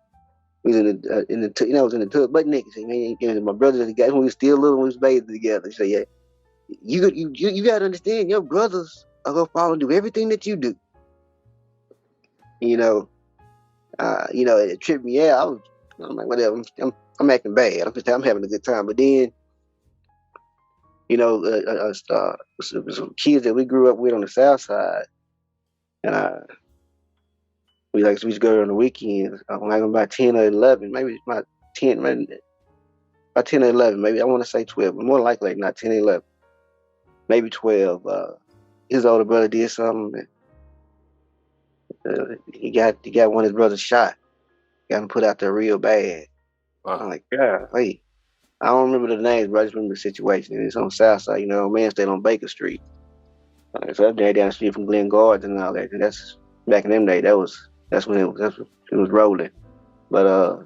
we was in the tub, butt naked. And my brother, the guy when we were still little, we was bathing together. She said, "Yeah, you got to understand, your brothers are gonna follow and do everything that you do." It tripped me out. I'm like, whatever. I'm acting bad. I'm having a good time. But then, some kids that we grew up with on the South Side, and we used to go on the weekends. When I was about 10 or 11, maybe about 10, about 10 or 11, maybe I want to say 12, but more likely not 10 or 11, maybe 12. His older brother did something. He got one of his brothers shot. Got him put out there real bad. Wow. I'm like, God, hey. I don't remember the names, but I just remember the situation. And it's on the South Side, man stayed on Baker Street. So up there down the street from Glen Gardens and all that. And that's back in them days. That's when it was rolling. But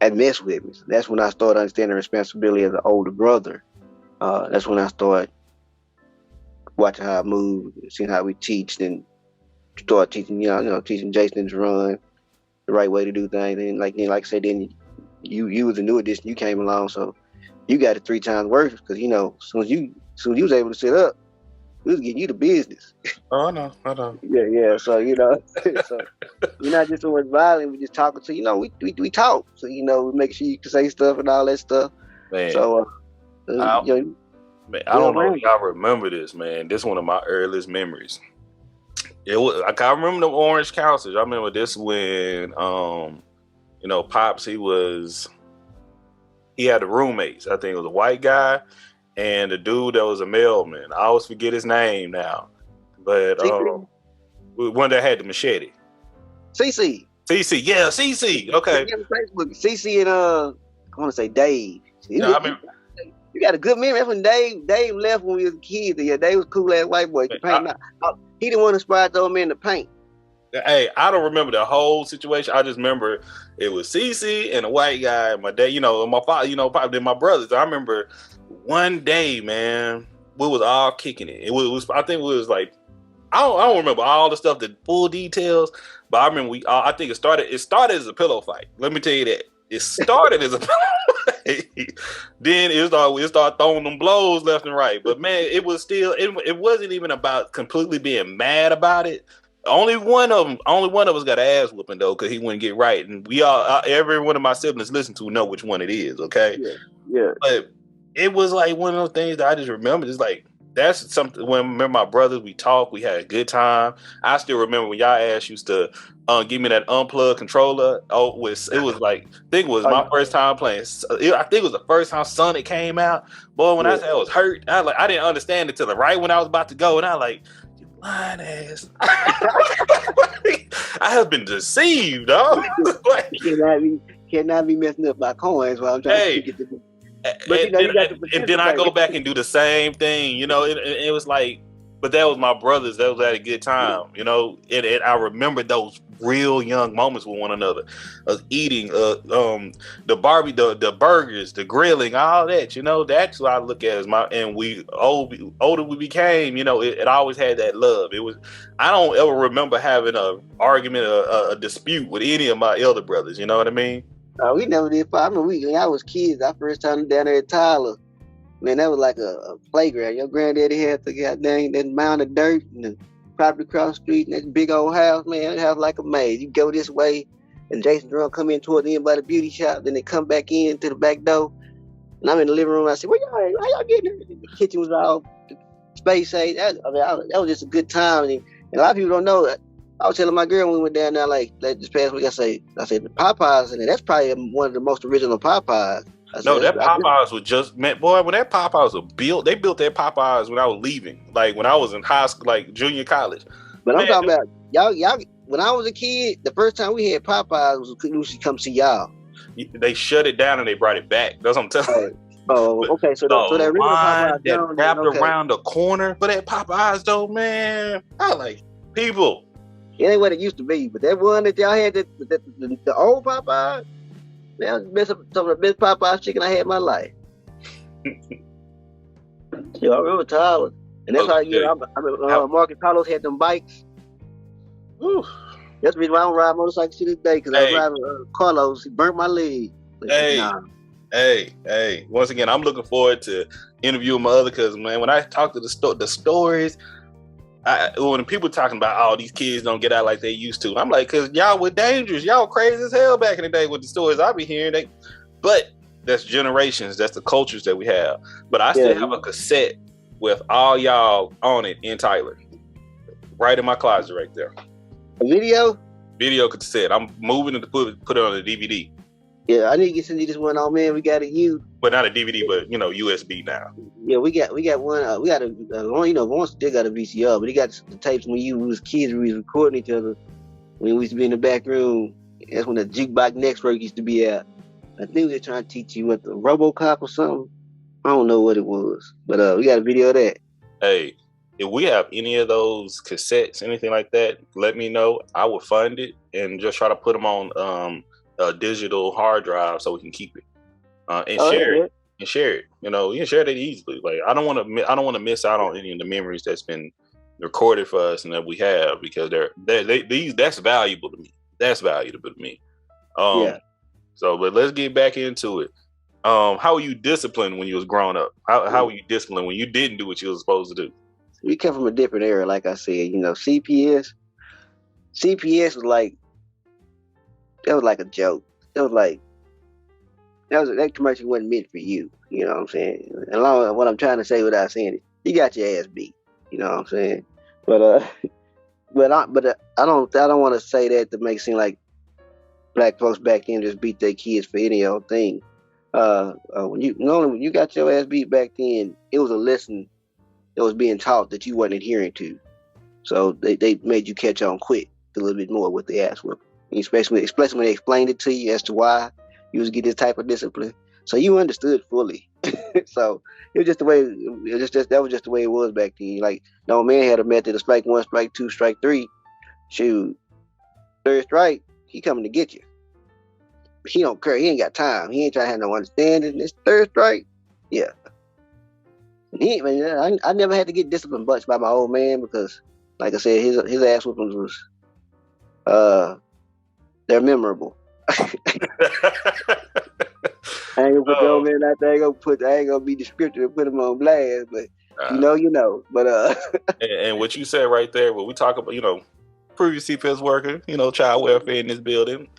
that messed with me. So that's when I started understanding the responsibility as an older brother. That's when I started watching how I move, seeing how we teach, and start teaching, teaching Jason to run the right way to do things. And like I said, then you was a new addition. You came along, so you got it 3 times worse because as soon as you was able to sit up, we was getting you the business. Oh, I know. Yeah. So so we're not just so much violent. We just talking to we talk. So we make sure you can say stuff and all that stuff. Man. So I don't know if y'all remember this, man. This is one of my earliest memories. It was I remember the orange couches. I remember this when Pops, he had the roommates. I think it was a white guy and a dude that was a mailman. I always forget his name now. But one that had the machete. CC. CC, yeah, CC. Okay. Facebook, CC and I want to say Dave. Yeah, I mean, You got a good memory. That's when Dave left when we was kids. Yeah, Dave was cool ass white boy. He could paint. He didn't want to inspire those men to paint. Hey, I don't remember the whole situation. I just remember it was CC and a white guy. My dad, my father, probably my brothers. I remember one day, man, we was all kicking it. It was I think it was like, I don't remember all the stuff, the full details, but I remember I think it started as a pillow fight. Let me tell you that. It started as a pillow fight. Then it started throwing them blows left and right. But man, it was still, it wasn't even about completely being mad about it. Only one of us got an ass whooping though, because he wouldn't get right. And we all, every one of my siblings listen to know which one it is. Okay. Yeah. But it was like one of those things that I just remember. It's like, that's something. When I remember my brothers, we talked, we had a good time. I still remember when y'all ass used to give me that unplugged controller. It was like, I think it was my first time playing. I think it was the first time Sonic came out. Boy, when I said I was hurt, I didn't understand it till right when I was about to go, and I like, you lying ass. I have been deceived, dog. Like, cannot be messing up my coins while I'm trying to get the. But then I go back and do the same thing, it was like, but that was my brothers. That was at a good time, and I remember those real young moments with one another, us eating, the Barbie, the burgers, the grilling, all that, that's what I look at as and older we became, it always had that love. I don't ever remember having a argument, a dispute with any of my elder brothers. You know what I mean? We never did. I remember when I was kids, our first time down there at Tyler, man, that was like a playground. Your granddaddy had the goddamn that mound of dirt and the property across the street and that big old house, man. That house like a maze. You go this way, and Jason Drum come in toward the end by the beauty shop, then they come back in to the back door, and I'm in the living room. I said, "Where y'all at? How y'all getting here?" The kitchen was all space age. That was just a good time, and a lot of people don't know that. I was telling my girl when we went down there like this past week, I said the Popeyes, and that's probably one of the most original Popeyes. No, that Popeyes was just, man, boy, when that Popeyes was built, they built that Popeyes when I was leaving, like when I was in high school, like junior college. But I'm talking about y'all. When I was a kid, the first time we had Popeyes was we used to come see y'all. They shut it down and they brought it back. That's what I'm telling you. Oh, okay. So that original Popeyes that wrapped around the corner for that Popeyes, though, man. I like people. It ain't what it used to be, but that one that y'all had, the old Popeyes, man, some of the best Popeyes chicken I had in my life. Yeah, I remember Tyler, and that's how Marcus Carlos had them bikes. Whew. That's the reason why I don't ride motorcycles to this day, because I was driving Carlos. He burnt my leg. Hey. Once again, I'm looking forward to interviewing my other cousins, man. When I talk to the stories. When people talking about, these kids don't get out like they used to, I'm like, because y'all were dangerous. Y'all crazy as hell back in the day with the stories I be hearing. But that's generations. That's the cultures that we have. But I still have a cassette with all y'all on it in Tyler. Right in my closet right there. A video? Video cassette. I'm moving it to put it on the DVD. Yeah, I need to send you this one. Oh man, we got a U. But not a DVD, but USB now. Yeah, we got one. We got one still got a VCR, but he got the tapes when we was kids. We was recording each other when we used to be in the back room. That's when the Jukebox Network used to be out. I think we were trying to teach you what the RoboCop or something. I don't know what it was, but we got a video of that. Hey, if we have any of those cassettes, anything like that, let me know. I will fund it and just try to put them on a digital hard drive so we can keep it and share it. And share it. You can share that easily. Like I don't want to miss out on any of the memories that's been recorded for us and that we have, because that's valuable to me. That's valuable to me. So, but let's get back into it. How were you disciplined when you was growing up? How were you disciplined when you didn't do what you was supposed to do? We come from a different era, like I said. CPS was like. That was like a joke. It was like that commercial wasn't meant for you. You know what I'm saying? And along with what I'm trying to say without saying it, you got your ass beat. You know what I'm saying? But I don't want to say that to make it seem like black folks back then just beat their kids for any old thing. When you got your ass beat back then, it was a lesson that was being taught that you wasn't adhering to. So they made you catch on quick a little bit more with the ass whipping. especially when they explained it to you as to why you was get this type of discipline. So you understood fully. So it was just the way that was just the way it was back then. Like no man had a method of strike one, strike two, strike three. Shoot, third strike, he coming to get you. He don't care. He ain't got time. He ain't trying to have no understanding. This third strike, yeah. I never had to get disciplined much by my old man because, like I said, his ass whoopings was they're memorable. I ain't gonna put the old man out there. I ain't gonna be descriptive and put him on blast, but you know. But and what you said right there, when we talk about, previous CPS worker, child welfare in this building,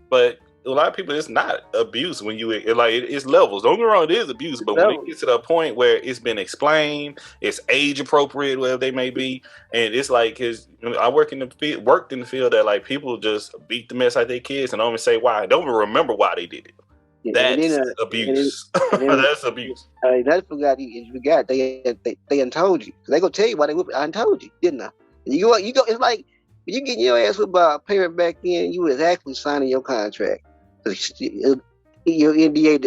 but a lot of people, it's not abuse when it's levels. Don't get me wrong, it is abuse, but when it gets to the point where it's been explained, it's age appropriate, whatever they may be, and it's like I worked in the field that like people just beat the mess out of their kids and don't even say why, don't even remember why they did it. That's abuse. That's abuse. That's forgot. You forgot they untold you. They gonna tell you why they whooped. I untold you, didn't I? You go. It's like when you getting your ass whooped by a parent back then. You was actually signing your contract. Your NDA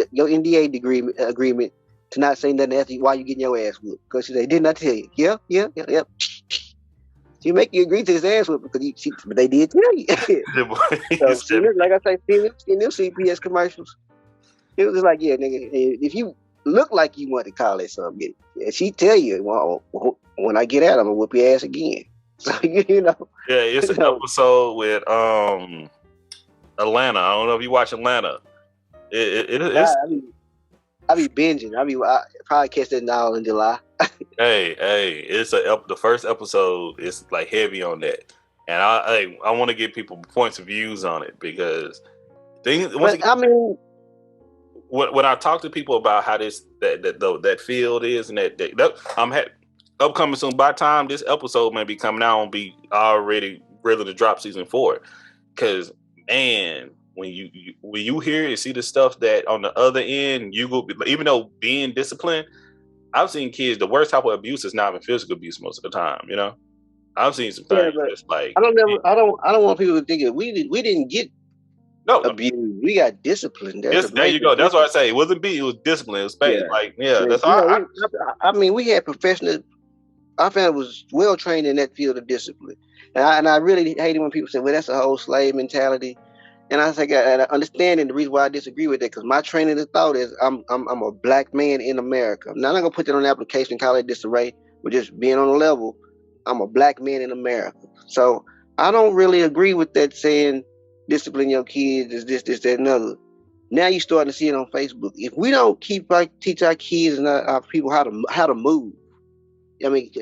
agreement to not say nothing after why you getting your ass whooped because they did not tell you. Yep. You make you agree to his ass whooping because but they did tell you. So, like I say, seeing them CPS commercials, it was like, yeah, nigga, if you look like you want to call it something, she tell you, well, when I get out, I'm gonna whoop your ass again. So Yeah, it's an episode with Atlanta. I don't know if you watch Atlanta. It's. I be binging. I probably catch that now in July. hey, it's the first episode is like heavy on that, and I want to give people points of views on it because things. When I talk to people about how that field is and that I'm upcoming soon. By the time this episode may be coming out, I'll be already ready to drop season 4 because. Man, when you hear and see the stuff that on the other end, you go, even though being disciplined, I've seen kids, the worst type of abuse is not even physical abuse most of the time, I've seen some things that's like I don't want people to think that we didn't get abuse. We got discipline. There you go. That's what I say. It wasn't it was discipline. It was space. That's all. I mean, we had professional. Our family was well trained in that field of discipline. And I really hate it when people say, well, that's a whole slave mentality. And I think I understand the reason why I disagree with that, because my training of thought is I'm a black man in America. Now, I'm not going to put that on the application and call it disarray, but just being on the level, I'm a black man in America. So I don't really agree with that saying discipline your kids is this, that, and other. Now you're starting to see it on Facebook. If we don't teach our kids and our people how to move, I mean,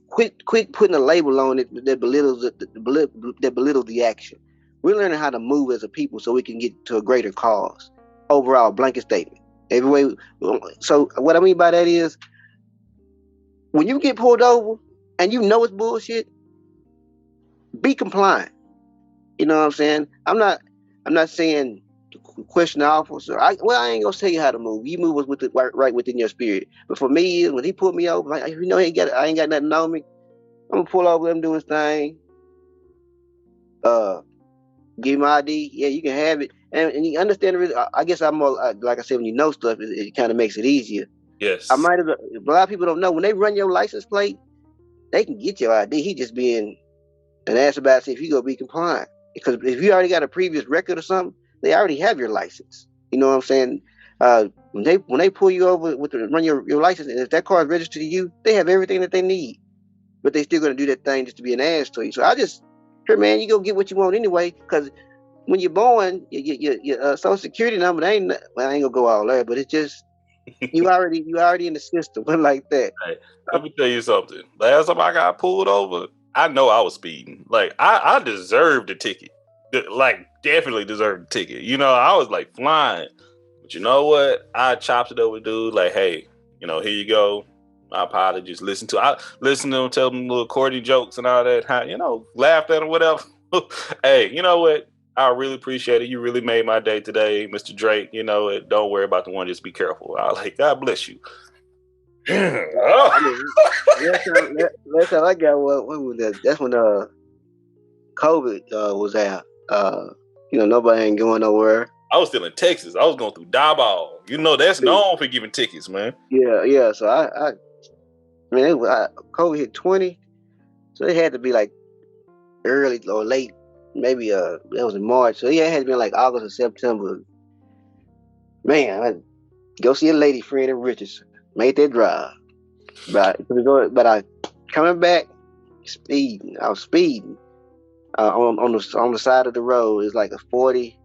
quit putting a label on it that belittles the action. We're learning how to move as a people so we can get to a greater cause. Overall, blanket statement. So what I mean by that is, when you get pulled over and you know it's bullshit, be compliant. You know what I'm saying? I'm not saying to question the officer. I ain't gonna tell you how to move. You move right within your spirit. But for me, when he pulled me over, I ain't got nothing on me. I'm gonna pull over, let him do his thing. Give him my ID. Yeah, you can have it. And you understand. I guess I'm more like I said, when you know stuff, it kind of makes it easier. Yes. A lot of people don't know when they run your license plate, they can get your ID. He just being an ass about it if you go be compliant. Because if you already got a previous record or something, they already have your license. You know what I'm saying? When they pull you over run your license, and if that car is registered to you, they have everything that they need. But they still gonna do that thing just to be an ass to you. So here, man, you go get what you want anyway. Because when you're born, your social security number, I ain't gonna go all there, but it's just you already in the system like that. Hey, let me tell you something. Last time I got pulled over, I know I was speeding. Like I deserved the ticket. Like definitely deserved the ticket. I was like flying. But you know what? I chopped it over, dude. Like, hey, here you go. My apologies. Listen to them, tell them little corny jokes and all that. Laughed at them, whatever. Hey, you know what? I really appreciate it. You really made my day today, Mr. Drake. Don't worry about the one. Just be careful. I was like, God bless you. Last time I got what was that? That's when COVID was out. nobody ain't going nowhere. I was still in Texas. I was going through Dieball. That's known for giving tickets, man. Yeah. So COVID hit 20, so it had to be like early or late, maybe that was in March. So it had to be like August or September. Man, I go see a lady friend in Richardson. Made that drive, but I coming back speeding. I was speeding on the side of the road. It's like a 40.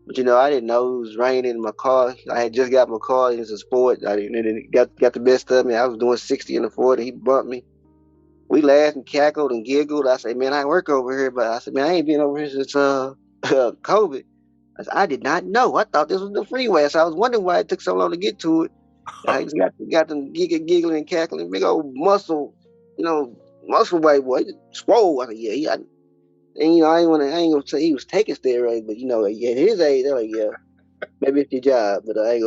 But I didn't know it was raining in my car. I had just got my car. It's a sport. I didn't got the best of me. I was doing 60 in the 40. He bumped me. We laughed and cackled and giggled. I said, man, I work over here, but I said, man, I ain't been over here since COVID. I said, I did not know. I thought this was the freeway. So I was wondering why it took so long to get to it. I just got them giggling and cackling, big old muscle white boy, swole. I said, yeah, and I ain't gonna say he was taking steroids, but at his age, they're like, yeah, maybe it's your job, but I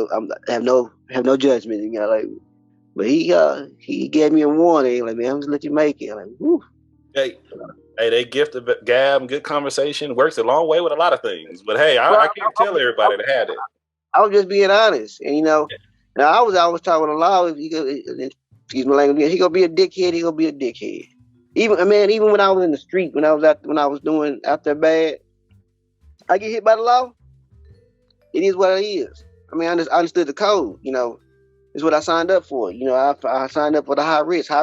have no judgment, like. But he gave me a warning, like, man, I'm just let you make it. Like, whew. Hey, they gift of gab, good conversation works a long way with a lot of things. But hey, I can't tell everybody to have it. I was just being honest, and now I was talking a lot. Excuse my language. He gonna be a dickhead. He gonna be a dickhead. Even when I was in the street, when I was doing out there bad, I get hit by the law. It is what it is. I mean, I understood the code. It's what I signed up for. I signed up for the high risk, high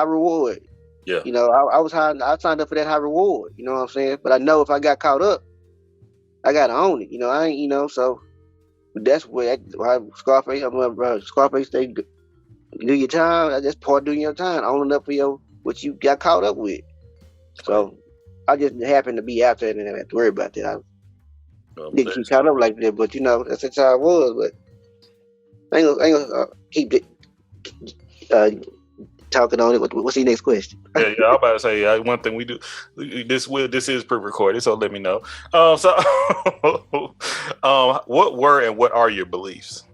reward. Yeah. I signed up for that high reward. You know what I'm saying? But I know if I got caught up, I gotta own it. I ain't. So that's where Scarface say, do your time. That's part of doing your time, owning up for what you got caught up with. So I just happened to be out there and I didn't have to worry about that. I didn't keep caught up like that, but that's how I was. But I ain't gonna keep talking on it. What's the next question? Yeah, I'm about to say one thing we do. This is pre-recorded, so let me know. What were and what are your beliefs?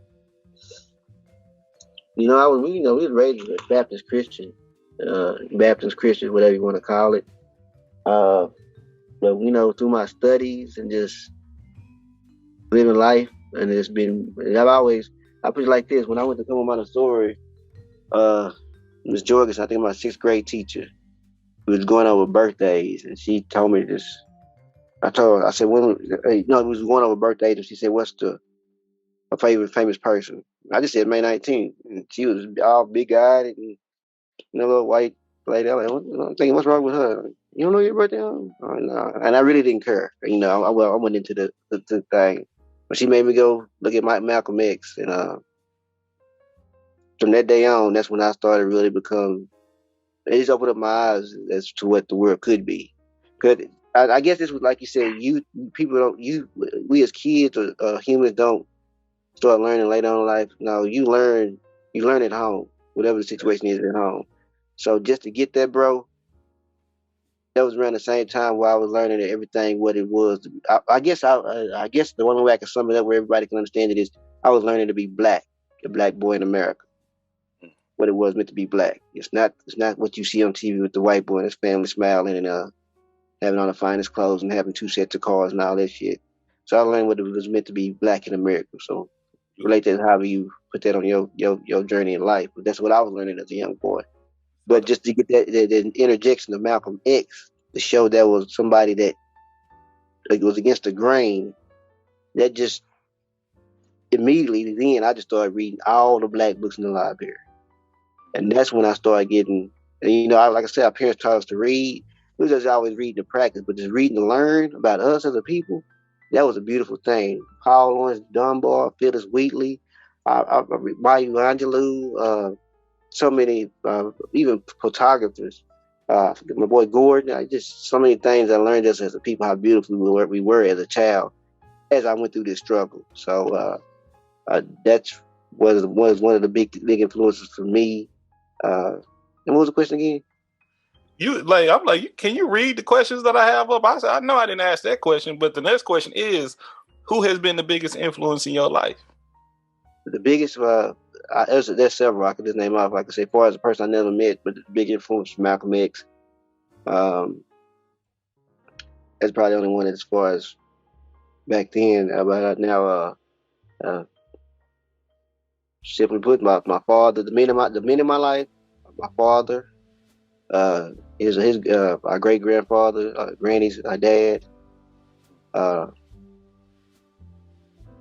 We was raised as Baptist Christian, whatever you want to call it. But through my studies and just living life, and I put it like this: when I went to come on a story, Miss Jorgens, I think my 6th grade teacher, we was going over birthdays, and she told me this. I said, we was going over birthdays, and she said, what's her favorite famous person? I just said May 19th, and she was all big-eyed and little white lady. I'm thinking, what's wrong with her? You don't know your birthday? Oh, no. And I really didn't care. I went into the thing. But she made me go look at Malcolm X, and from that day on, that's when I started really it just opened up my eyes as to what the world could be. Because I guess this was, like you said, we as kids or humans don't start learning later on in life. No, you learn at home, whatever the situation is at home. So just to get that, bro, that was around the same time where I was learning everything what it was. I guess the only way I can sum it up where everybody can understand it is I was learning to be black, a black boy in America. What it was meant to be black. It's not what you see on TV with the white boy and his family smiling and having on the finest clothes and having 2 sets of cars and all that shit. So I learned what it was meant to be black in America. So relate that however you put that on your journey in life. But that's what I was learning as a young boy. But just to get that interjection of Malcolm X to show there was somebody that was against the grain, that just immediately then I just started reading all the black books in the library. And that's when I started getting, like I said, our parents taught us to read. We was just always reading to practice, but just reading to learn about us as a people, that was a beautiful thing. Paul Laurence Dunbar, Phyllis Wheatley, Maya Angelou, so many, even photographers. My boy Gordon, just so many things I learned just as a people, how beautiful we were as a child as I went through this struggle. So that's was one of the big influences for me. And what was the question again? I'm like, can you read the questions that I have up? I said, I know I didn't ask that question, but the next question is, who has been the biggest influence in your life? The biggest, there's several. I could just name off. Like I say, as far as a person I never met, but the big influence was Malcolm X. That's probably the only one as far as back then. But now, uh, simply put, my father, the men in my life, my father, uh, our great grandfather, granny's, dad, uh,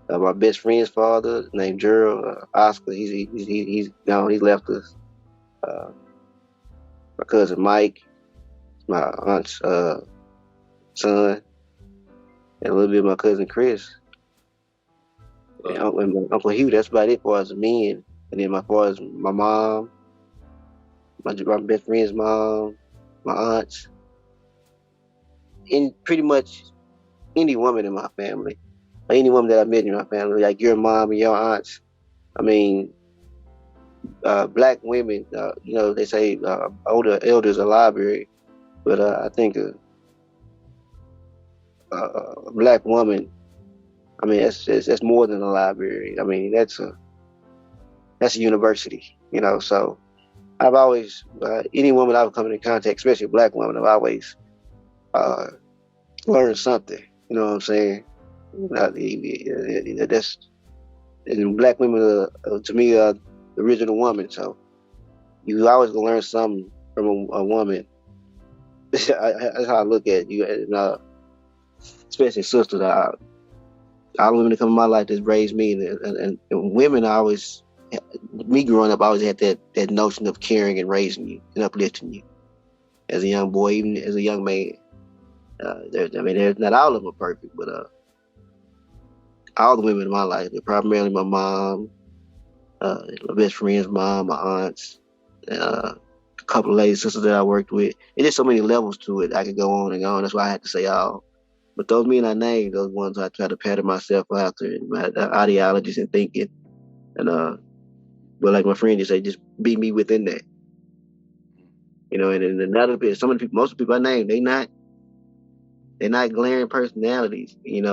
my best friend's father named Jerm, Oscar. He's gone. He left us. Uh, my cousin Mike, my aunt's son, and a little bit of my cousin Chris. And my Uncle Hugh. That's about it for us men. And then my father's my mom, my best friend's mom, my aunts, and pretty much any woman in my family, or any woman that I met in my family, like your mom and your aunts. I mean, black women. They say older elders a library, but I think a black woman. I mean, that's more than a library. I mean, that's a university. So I've always any woman I've come into contact, especially a black woman, I've always learned something. You know what I'm saying? That's and black women to me are the original woman. So you always gonna learn something from a woman. That's how I look at you, and especially sisters. All the women that come in my life that's raised me, and women always. Me growing up, I always had that notion of caring and raising you and uplifting you as a young boy, even as a young man. There's not all of them are perfect, but all the women in my life, primarily my mom, my best friend's mom, my aunts, a couple of lady sisters that I worked with. There's just so many levels to it. I could go on and on. That's why I had to say all. But those men I named, those ones I try to pattern myself after, and my ideologies and thinking, and but like my friend just say, just be me within that. And another bit, some of the people, most of the people I name, they're not glaring personalities, And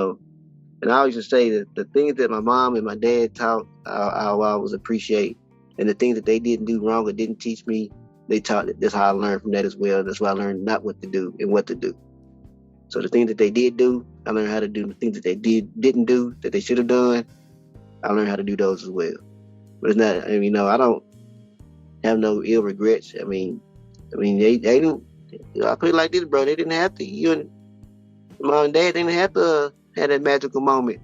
I always just say that the things that my mom and my dad taught, I always appreciate, and the things that they didn't do wrong or didn't teach me, they taught. That's how I learned from that as well. That's why I learned not what to do and what to do. So the things that they did do, I learned how to do. The things that they didn't do that they should have done, I learned how to do those as well. But it's not. I don't have no ill regrets. They didn't. I put it like this, bro. They didn't have to. You and mom and dad didn't have to have that magical moment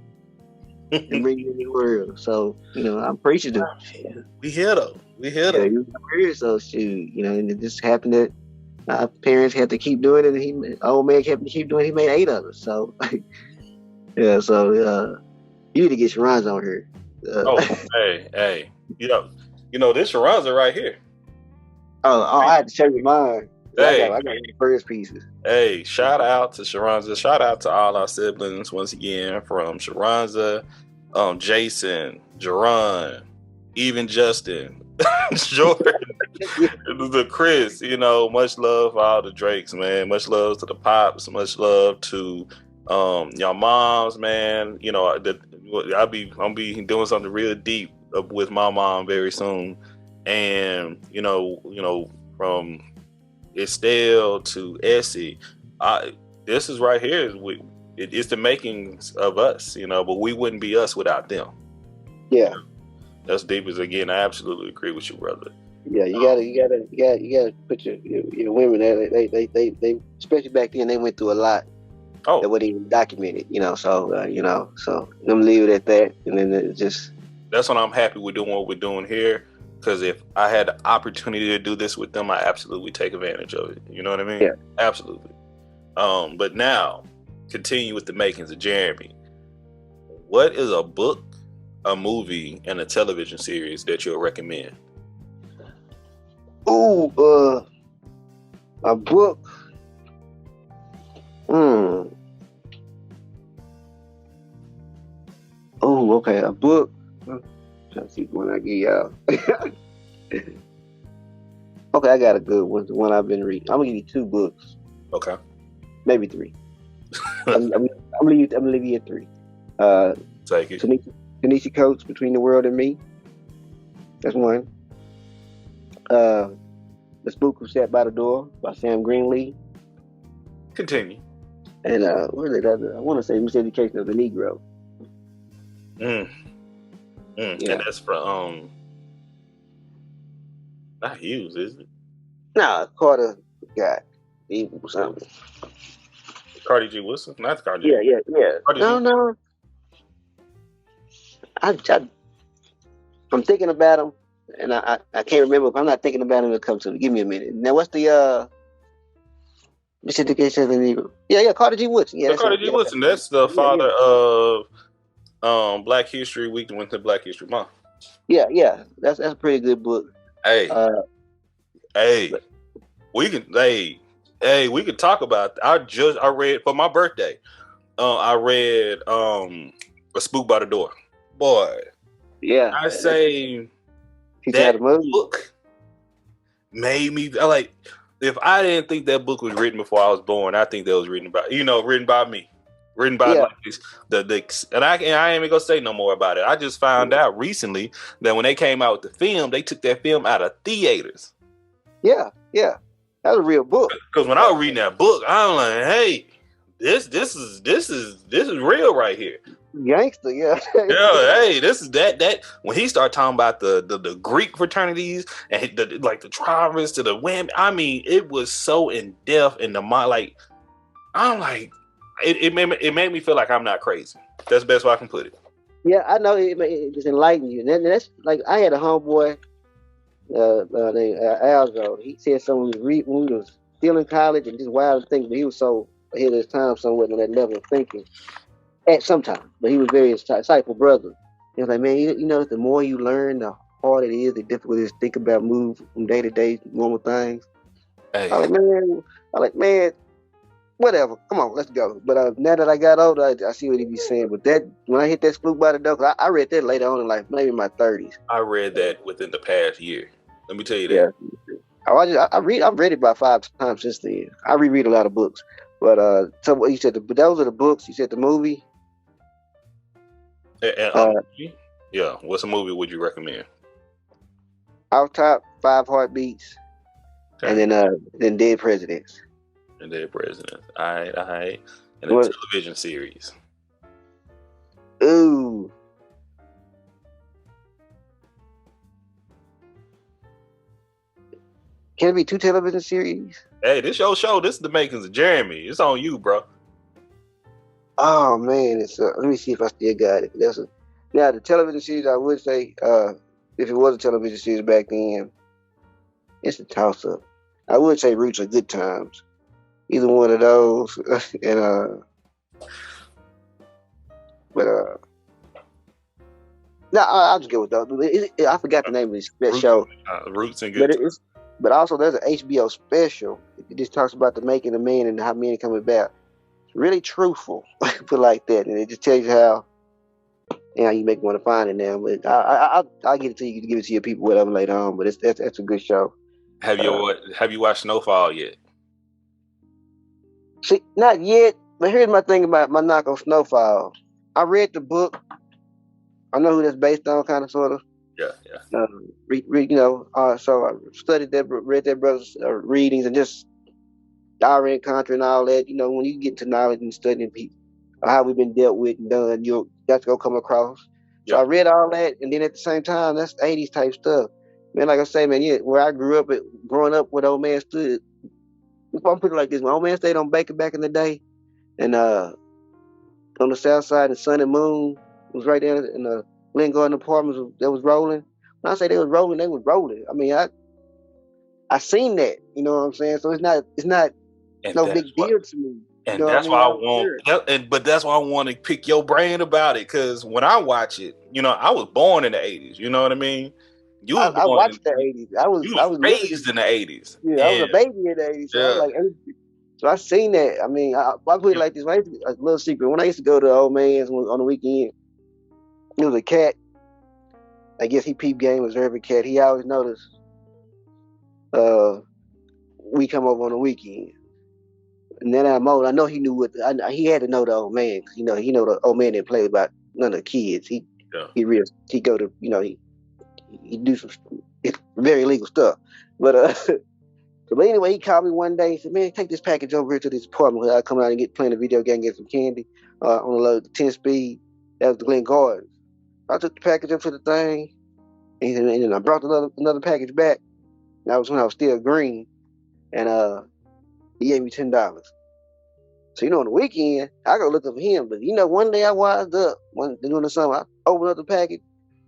and bring you in the world. So I'm appreciative. We here though. We here though. Yeah, so shoot, and it just happened that our parents had to keep doing it, and old man kept to keep doing it. He made 8 of us. So yeah. So you need to get Sharon's on here. Hey. This Sharonza right here. I had to show you mine. Hey, I got the first pieces. Hey, shout out to Sharonza. Shout out to all our siblings once again, from Sharonza, Jason, Jerron, even Justin, Jordan, the Chris. Much love for all the Drakes, man. Much love to the Pops. Much love to y'all moms, man. I'm be doing something real deep with my mom very soon, and from Estelle to Essie, this is right here. It's the makings of us, but we wouldn't be us without them. Yeah, that's deep. As again, I absolutely agree with you, brother. Yeah, you gotta put your women. They especially back then, they went through a lot. That wasn't even documented, So them leave it at that, and then it just. That's when I'm happy we're doing what we're doing here. Because if I had the opportunity to do this with them, I absolutely take advantage of it. You know what I mean? Yeah, absolutely. But now, continue with the makings of Jeremy. What is a book, a movie, and a television series that you'll recommend? Oh, a book. Oh, okay, a book. Trying to see when I get y'all. Okay, I got a good one. The one I've been reading. I'm gonna give you 2 books. Okay. Maybe 3. I'm gonna leave you at 3. Take it. Tanisha Coates, Between the World and Me. That's one. The Spook Who Sat by the Door by Sam Greenlee. Continue. And what is it? I want to say Miseducation of the Negro. Mm. Yeah. And that's from not Hughes, is it? Nah, Carter got evil something. Cardi G. Wilson? Not Cardi Yeah, G. yeah. Cardi No, G. no. I'm thinking about him, and I can't remember. If I'm not thinking about him, it'll come to me. Give me a minute. Now, what's the Miseducation of the Negro? Yeah, Carter G. Woodson. Yeah, So that's Cardi him. G. Yeah, Wilson, that's the yeah, father of Black History Week and went to Black History Month. yeah. That's a pretty good book. Hey, Uh, hey, we can we could talk about. I read for my birthday. I read A Spook by the Door. Boy, yeah. I say Teach you how that to move. book made me like. If I didn't think that book was written before I was born, I think that was written by me, written by Yeah, like the and I ain't even gonna say no more about it. I just found out recently that when they came out with the film, they took that film out of theaters. yeah. That's a real book. Because when I was reading that book, I'm like, hey, this is real right here. Gangster, yeah. Yeah, hey, this is that when he started talking about the Greek fraternities and the tribes to the women. I mean, it was so in depth in the mind. Like, I'm like, it made me feel like I'm not crazy. That's the best way I can put it. Yeah, I know it just enlightened you. And that's like I had a homeboy named Alzo. He said something when we was still in college and just wild things, but he was so ahead of his time somewhat on that level of thinking at some time. But he was very insightful brother. He was like, man, you know, the more you learn, the harder it is, the difficult it is to think about move from day to day normal things. Hey, I like, man, whatever. Come on, let's go. But now that I got older, I see what he be saying. But that when I hit that Spook by the Door, 'cause I read that later on in life, maybe in my 30s. I read that within the past year. Let me tell you that. Yeah. I've read it about 5 times since then. I reread a lot of books. But so what you said, but those are the books. You said the movie. Yeah, what's a movie would you recommend? Off top, 5 Heartbeats, Okay. and then Dead Presidents. And Dead Presidents. All right. And a What? television series. Ooh. Can it be 2 television series? Hey, this your show. This is the makings of Jeremy. It's on you, bro. Oh man, it's let me see if I still got it. Now the television series I would say, if it was a television series back then, it's a toss up. I would say Roots of Good Times. Either one of those, and but no, I'll just go with those. I forgot the name of that show. Roots and Good Times. But also there's an HBO special. It just talks about the making of men and how men come about. It's really truthful, put it like that, and it just tells you how you make me want to find it now. But I'll give it to you. You can give it to your people, whatever, later on. But that's a good show. Have you watched Snowfall yet? See, not yet. But here's my thing about my knock on Snowfall. I read the book. I know who that's based on, kind of, sort of. Yeah. So I studied that, read that brother's readings, and just diary and contra and all that. You know, when you get to knowledge and studying people, how we've been dealt with and done, that's gonna come across. So I read all that, and then at the same time, that's 80s type stuff. Man, like I say, man, yeah, where I grew up, growing up where the old man stood. I'm putting it like this: my old man stayed on Baker back in the day, and on the south side, the Sun and Moon was right there in the Glen Garden Apartments that was rolling. When I say they was rolling, they was rolling. I mean, I seen that. You know what I'm saying? So it's not no big deal to me. And that's why I want, but that's why I want to pick your brain about it. Because when I watch it, I was born in the 80s. You know what I mean? I watched the 80s. I was raised in the 80s. Yeah, I was a baby in the 80s. So I was like 80. So I seen that. I mean, I put it like this. A little secret. When I used to go to the old man's on the weekend, it was a cat. I guess he peeped game, observing cat. He always noticed we come over on the weekend. And then I'm old. I know he knew he had to know the old man. He know the old man didn't play about none of the kids. He go to he do some very illegal stuff. But so So, but anyway, he called me one day. He said, "Man, take this package over here to this apartment. I come out and get playing the video game, get some candy on the low 10 speed." That was the Glen Gardens. I took the package up to the thing, and then I brought another package back. That was when I was still green, and he gave me $10. So on the weekend, I go look up for him. But one day I wised up. During the summer, I opened up the package,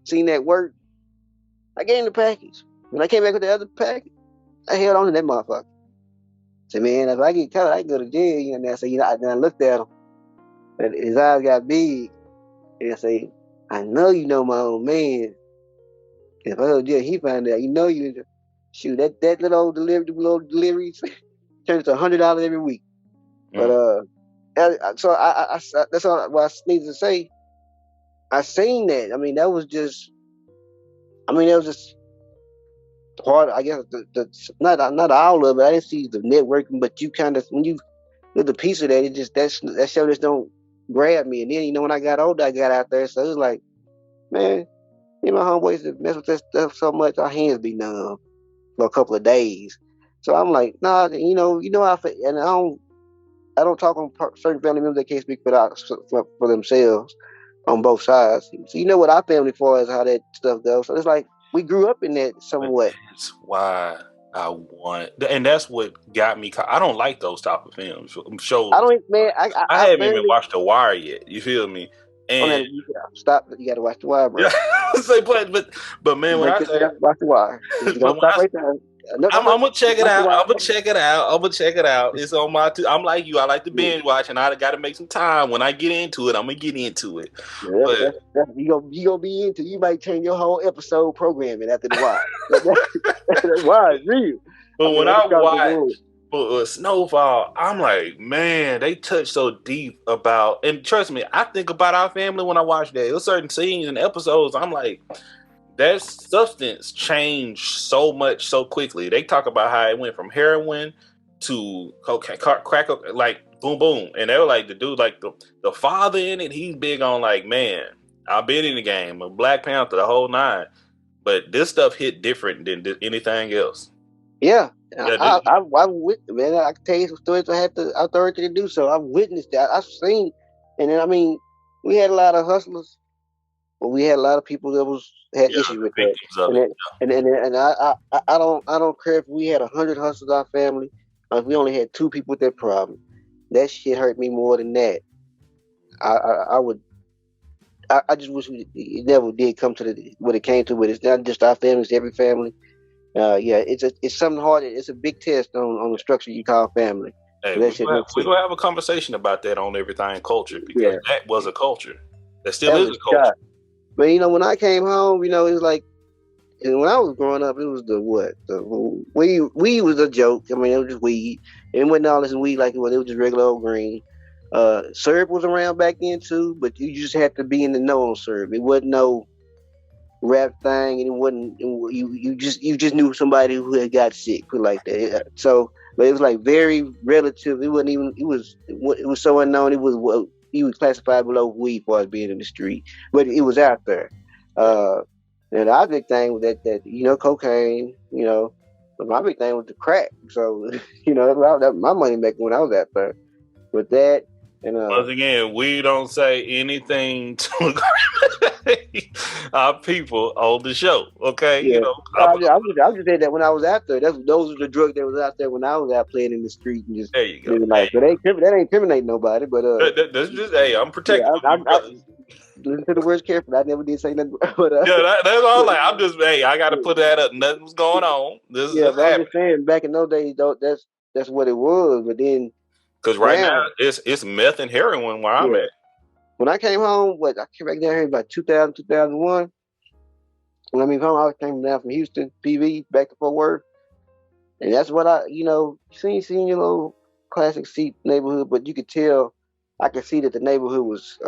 seen that work. I gave him the package. When I came back with the other package, I held on to that motherfucker. Said, "Man, if I get caught, I can go to jail." And I said, then I looked at him, and his eyes got big, and I say, "I know you know my old man. If I go to jail, he find out, you shoot that little deliveries turns to $100 every week." But so I that's all what I need to say. I seen that. I mean, that was just part. I guess the not all of it. I didn't see the networking, but you kind of when you look a piece of that, it just that show just don't grab me. And then when I got older, I got out there, so it was like, man, my homeboys that mess with that stuff so much, our hands be numb for a couple of days. So I'm like, nah, and I don't talk on certain family members that can't speak for themselves on both sides. So what our family for is how that stuff goes. So it's like we grew up in that somewhat. That's why I want, and that's what got me. I don't like those type of films shows. I don't, man. I haven't even watched The Wire yet. You feel me? And stop. You got to watch The Wire, bro. Say, but man, when I say watch The Wire, you don't stop right there. I'm gonna check it out. I'm gonna check it out. It's on my. I'm like you. I like to binge watch, and I got to make some time. When I get into it, I'm gonna get into it. Yeah, you gonna be into. You might change your whole episode programming after The Wire. The Wire is real. But when I watch Snowfall, I'm like, man, they touch so deep about. And trust me, I think about our family when I watch that. There's certain scenes and episodes. I'm like, that substance changed so much so quickly. They talk about how it went from heroin to cocaine, crack, like boom, boom. And they were like, the dude, like the father in it, he's big on like, man, I've been in the game, a Black Panther, the whole nine. But this stuff hit different than anything else. Yeah. I'm with man. I can tell you some stories. I had the authority to do so. I've witnessed that. I've seen, and then we had a lot of hustlers. But we had a lot of people that had issues with that, and I don't care if we had 100 hustlers in our family, or if we only had 2 people with that problem. That shit hurt me more than that. I just wish it never did come to what it came to. But it's not just our family; it's every family. It's something hard. It's a big test on the structure you call family. Hey, we're gonna have a conversation about that on Everything Culture, because that was a culture. That still is a culture. God. But when I came home, it was like, and when I was growing up, it was the weed was a joke. I mean, it was just weed. It wasn't all this weed like it was. It was just regular old green. Syrup was around back then too, but you just had to be in the know on syrup. It wasn't no rap thing, and it wasn't. You just knew somebody who had got sick, put like that. So, but it was like very relative. It wasn't even. It was so unknown. It was. He was classified below weed for us being in the street, but it was out there. And our big thing was that cocaine, but my big thing was the crack. So, that my money making when I was out there with that. And once again, we don't say anything to our people on the show. Okay, yeah. I just said that when I was out there. Those were the drugs that was out there when I was out playing in the street and just there you go. Like, that ain't incriminating nobody, but that's just I'm protecting. Listen to the words carefully. I never did say nothing. But, that's all. Like, I'm just I got to put that up. Nothing was going on. This is but I'm just saying. Back in those days, that's what it was. But then, because right now it's meth and heroin where I'm at. When I came home, I came back down here about 2000, 2001. When I came home, I came down from Houston, PV, back to Fort Worth. And that's what seen your little classic seat neighborhood, but you could tell, I could see that the neighborhood was,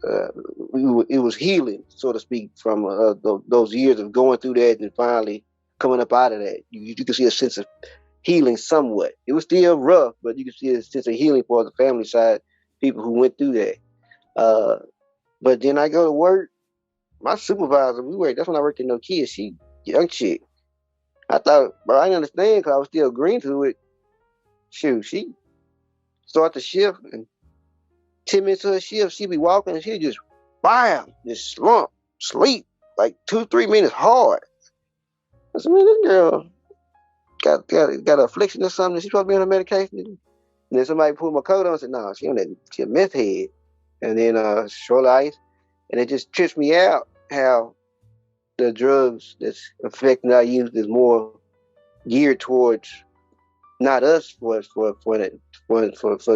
it was healing, so to speak, from those years of going through that and finally coming up out of that. You could see a sense of healing somewhat. It was still rough, but you could see a sense of healing for the family side, people who went through that. But then I go to work. My supervisor, that's when I worked in Nokia. She young chick. I thought, but I didn't understand because I was still green to it. Shoot, she start the shift and 10 minutes to her shift, she be walking and she just bam, just slump, sleep like 2-3 minutes hard. I said, man, this girl got an affliction or something. She's supposed to be on her medication. And then somebody pulled my coat on and said, no, she on that, she a meth head. And then short ice. And it just trips me out how the drugs that's affecting our youth is more geared towards not us for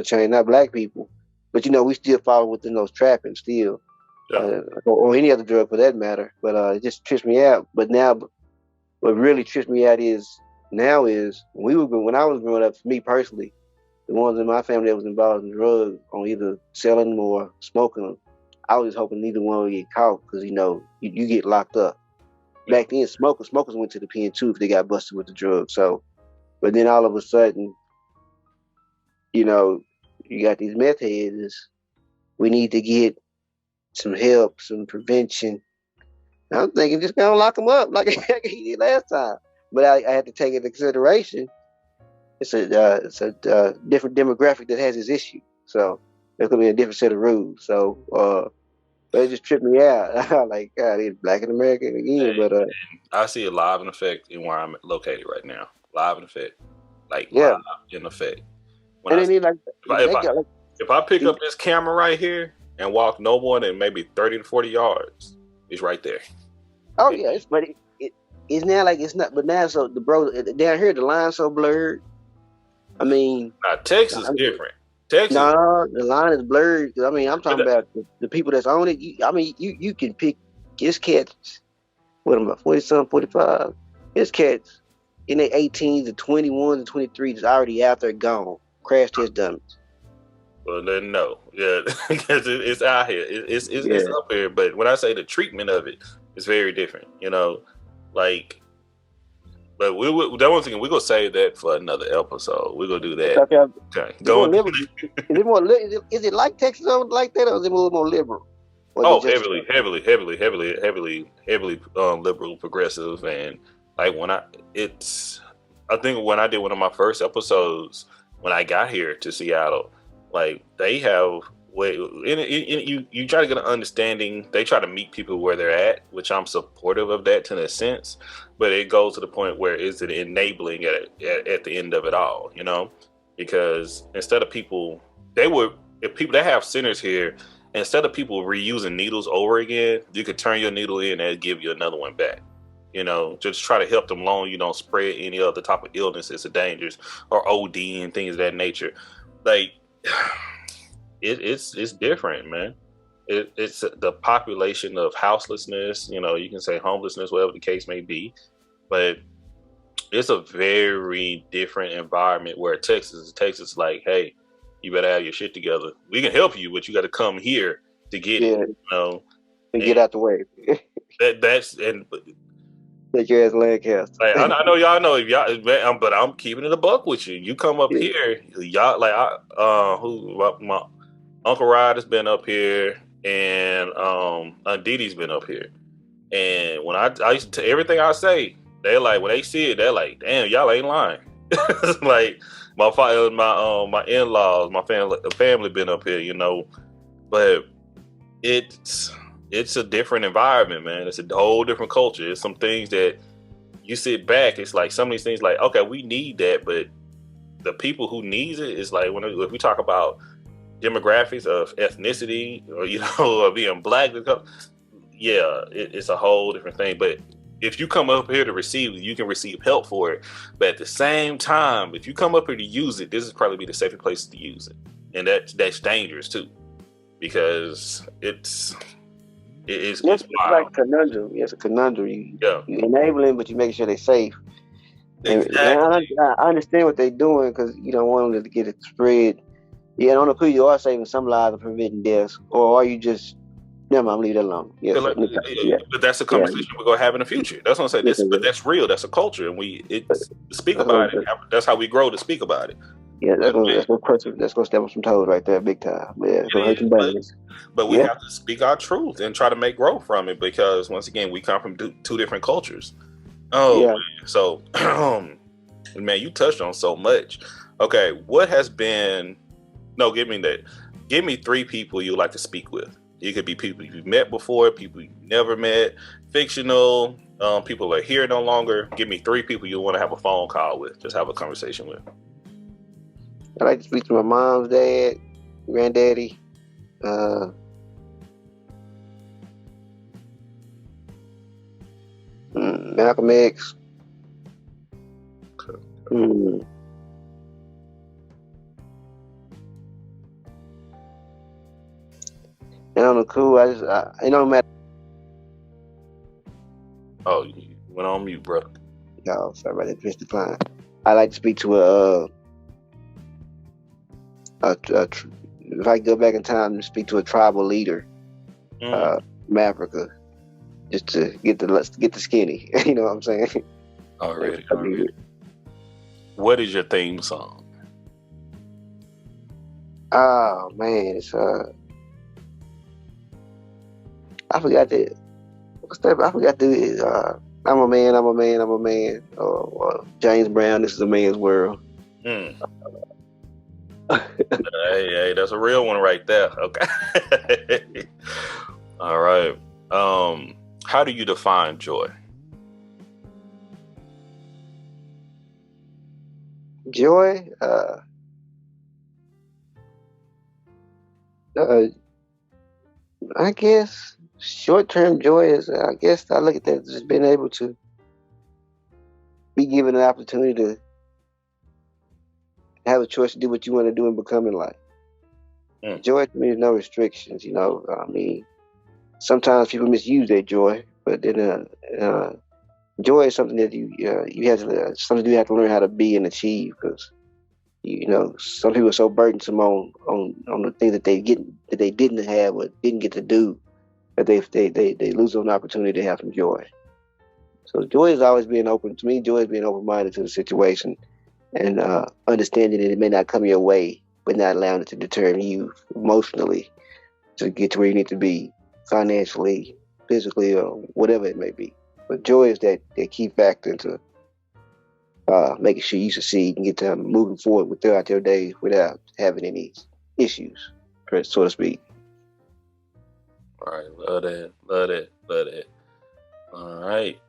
change, not black people. But we still fall within those trappings still. Yeah. Or any other drug for that matter. But it just trips me out. But now what really trips me out is when I was growing up, for me personally, the ones in my family that was involved in drugs, on either selling them or smoking them, I was just hoping neither one would get caught because you get locked up. Back then, smokers went to the pen too if they got busted with the drugs. So, but then all of a sudden, you got these meth heads. We need to get some help, some prevention. I'm thinking just gonna lock them up like he did last time. But I had to take into consideration it's a different demographic that has this issue. So there's gonna be a different set of rules. So but it just tripped me out. Like, God, it's black and American again. But I see it live in effect in where I'm located right now. Live in effect, live in effect. When if I pick up this camera right here and walk no more than maybe 30 to 40 yards, it's right there. Oh yeah, it's now like it's not. But now so the bro down here the line's so blurred. I mean, Texas is different. Texas, no, the line is blurred. I mean, I'm talking about the people that's on it. You can pick his cats. What am I? 40-something, 45. His cats in their 18s and 21s and 23s is already out there gone. Crash test dummies. Well, then no, yeah, because it's out here. It's up here. But when I say the treatment of it, it's very different. Like. But that one thing we're gonna save that for another episode. We're gonna do that. Okay. Is it like Texas like that, or is it a little more liberal? Heavily liberal, progressive, and like I think when I did one of my first episodes when I got here to Seattle, like they have you try to get an understanding. They try to meet people where they're at, which I'm supportive of that to a sense. But it goes to the point where is it enabling at the end of it all, Because instead of people, if they have centers here, instead of people reusing needles over again, you could turn your needle in and give you another one back. Just try to help them along. You don't spread any other type of illnesses or dangers or OD and things of that nature. Like it's different, man. It's the population of houselessness, you can say homelessness, whatever the case may be, but it's a very different environment where Texas like, hey, you better have your shit together. We can help you, but you got to come here to get it, and get out the way. Take your ass Lancaster. Like, I know y'all know if y'all, but I'm keeping it a buck with you. You come up here, y'all like my Uncle Rod has been up here. And Aunt Didi's been up here, and when I used to everything I say, they're like, when they see it, they're like, damn, y'all ain't lying. Like my in-laws, my family been up here, but it's a different environment, man. It's a whole different culture. It's some things that you sit back, it's like some of these things like, okay, we need that, but the people who needs it is like if we talk about demographics of ethnicity or or being black, it's a whole different thing. But if you come up here to receive, you can receive help for it. But at the same time, if you come up here to use it, this is probably be the safest place to use it, and that's dangerous too, because it's like a conundrum. It's a conundrum. You enable them, but you make sure they're safe. Exactly. And I understand what they're doing because you don't want them to get it spread. Yeah, I don't know who you are saving some lives and preventing deaths, or are you just never mind, leave that alone. Yes. But that's a conversation we're gonna have in the future. That's what I'm saying. But that's real. That's a culture, and we speak about it. That's how we grow to speak about it. Yeah, that's gonna step on some toes right there, big time. Yeah, but we have to speak our truth and try to make growth from it because once again, we come from two different cultures. Oh, Yeah. man. So, man, you touched on so much. Okay, what has been? No, give me that. Give me 3 people you like to speak with. It could be people you've met before, people you've never met, fictional, people are here no longer. Give me 3 people you want to have a phone call with, just have a conversation with. I like to speak to my mom's dad, granddaddy, Malcolm X. Okay. Mm. And on the cool, it don't matter. Oh, you went on mute, bro. Y'all, sorry about that, Mr. Klein. I like to speak to if I go back in time to speak to a tribal leader from Africa, just to get the skinny. You know what I'm saying? Already. What is your theme song? Oh man, it's I forgot that. What's that? I forgot the I'm a man, I'm a man, I'm a man. James Brown, This Is a Man's World. Hey, that's a real one right there. Okay. All right. How do you define joy? Joy, I guess short-term joy is, I guess I look at that as just being able to be given an opportunity to have a choice to do what you want to do and become in life. Joy to me is no restrictions, you know. I mean, sometimes people misuse their joy, but then joy is something that you have to something you have to learn how to be and achieve, because you know some people are so burdensome on the things that they didn't have or didn't get to do, that they lose an opportunity to have some joy. So joy is always being open to me. Joy is being open-minded to the situation and understanding that it may not come your way, but not allowing it to deter you emotionally to get to where you need to be financially, physically, or whatever it may be. But joy is that key factor into making sure you succeed and get to moving forward throughout your day without having any issues, so to speak. All right, love it. All right.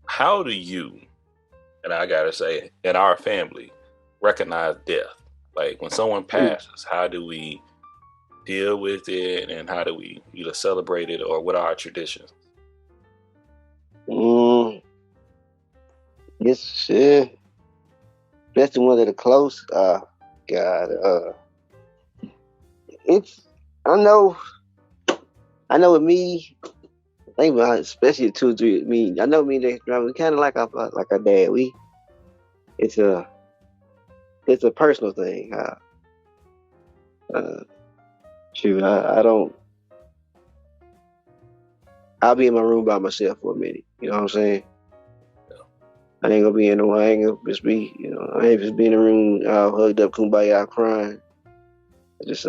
How do you, and I gotta say, in our family, recognize death? Like when someone passes, how do we deal with it, and how do we either celebrate it, or what are our traditions? Yes, that's the one that are close. God, it's I know with me. I think especially 2 or 3. I know me and Next Driver, we kind of like our dad. It's a personal thing. Shoot, I don't. I'll be in my room by myself for a minute. You know what I'm saying? I ain't gonna be in no. I ain't gonna just be. You know, I ain't just be in the room hugged up, kumbaya, crying. Just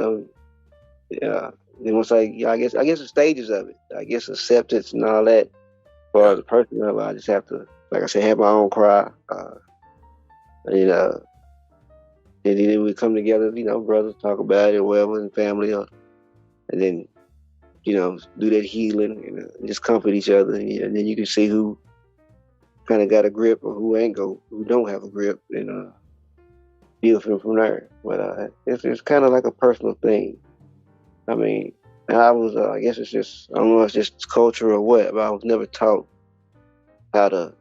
yeah. Then once I guess the stages of it. I guess acceptance and all that. As far as a person, I just have to, like I said, have my own cry. And then we come together, you know, brothers, talk about it, whatever, and family, and then, you know, do that healing and just comfort each other, and then you can see who kind of got a grip or who don't have a grip, and deal with them from there. But it's kind of like a personal thing. I mean, I guess it's just, I don't know if it's just culture or what, but I was never taught how to.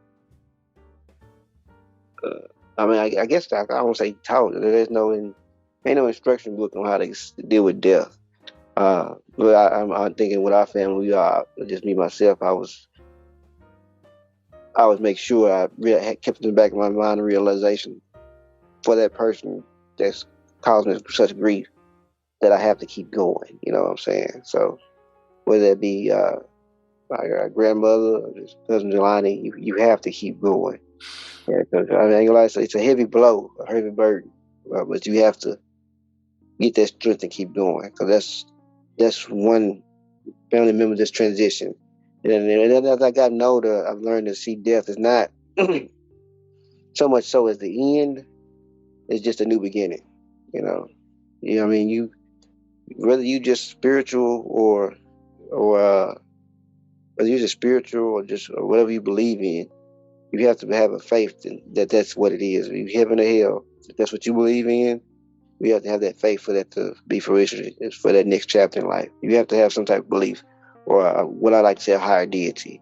I mean, I guess I won't say taught. There's ain't no instruction book on how to deal with death. But I'm thinking with our family, just me myself, I always make sure I had kept in the back of my mind a realization for that person that's causing such grief that I have to keep going. You know what I'm saying? So whether it be my grandmother or just cousin Jelani, you have to keep going. Yeah, because I mean, I ain't gonna lie, it's a heavy blow, a heavy burden, but you have to get that strength and keep going, because that's one family member that's transitioned, And as I gotten older, I've learned to see death as not so much so as the end. It's just a new beginning. You know, I mean, you whether you just spiritual or whether you're just spiritual or just or whatever you believe in, you have to have a faith that that's what it is. If heaven or hell, if that's what you believe in, you have to have that faith for that to be fruition for that next chapter in life. You have to have some type of belief, or what I like to say, a higher deity.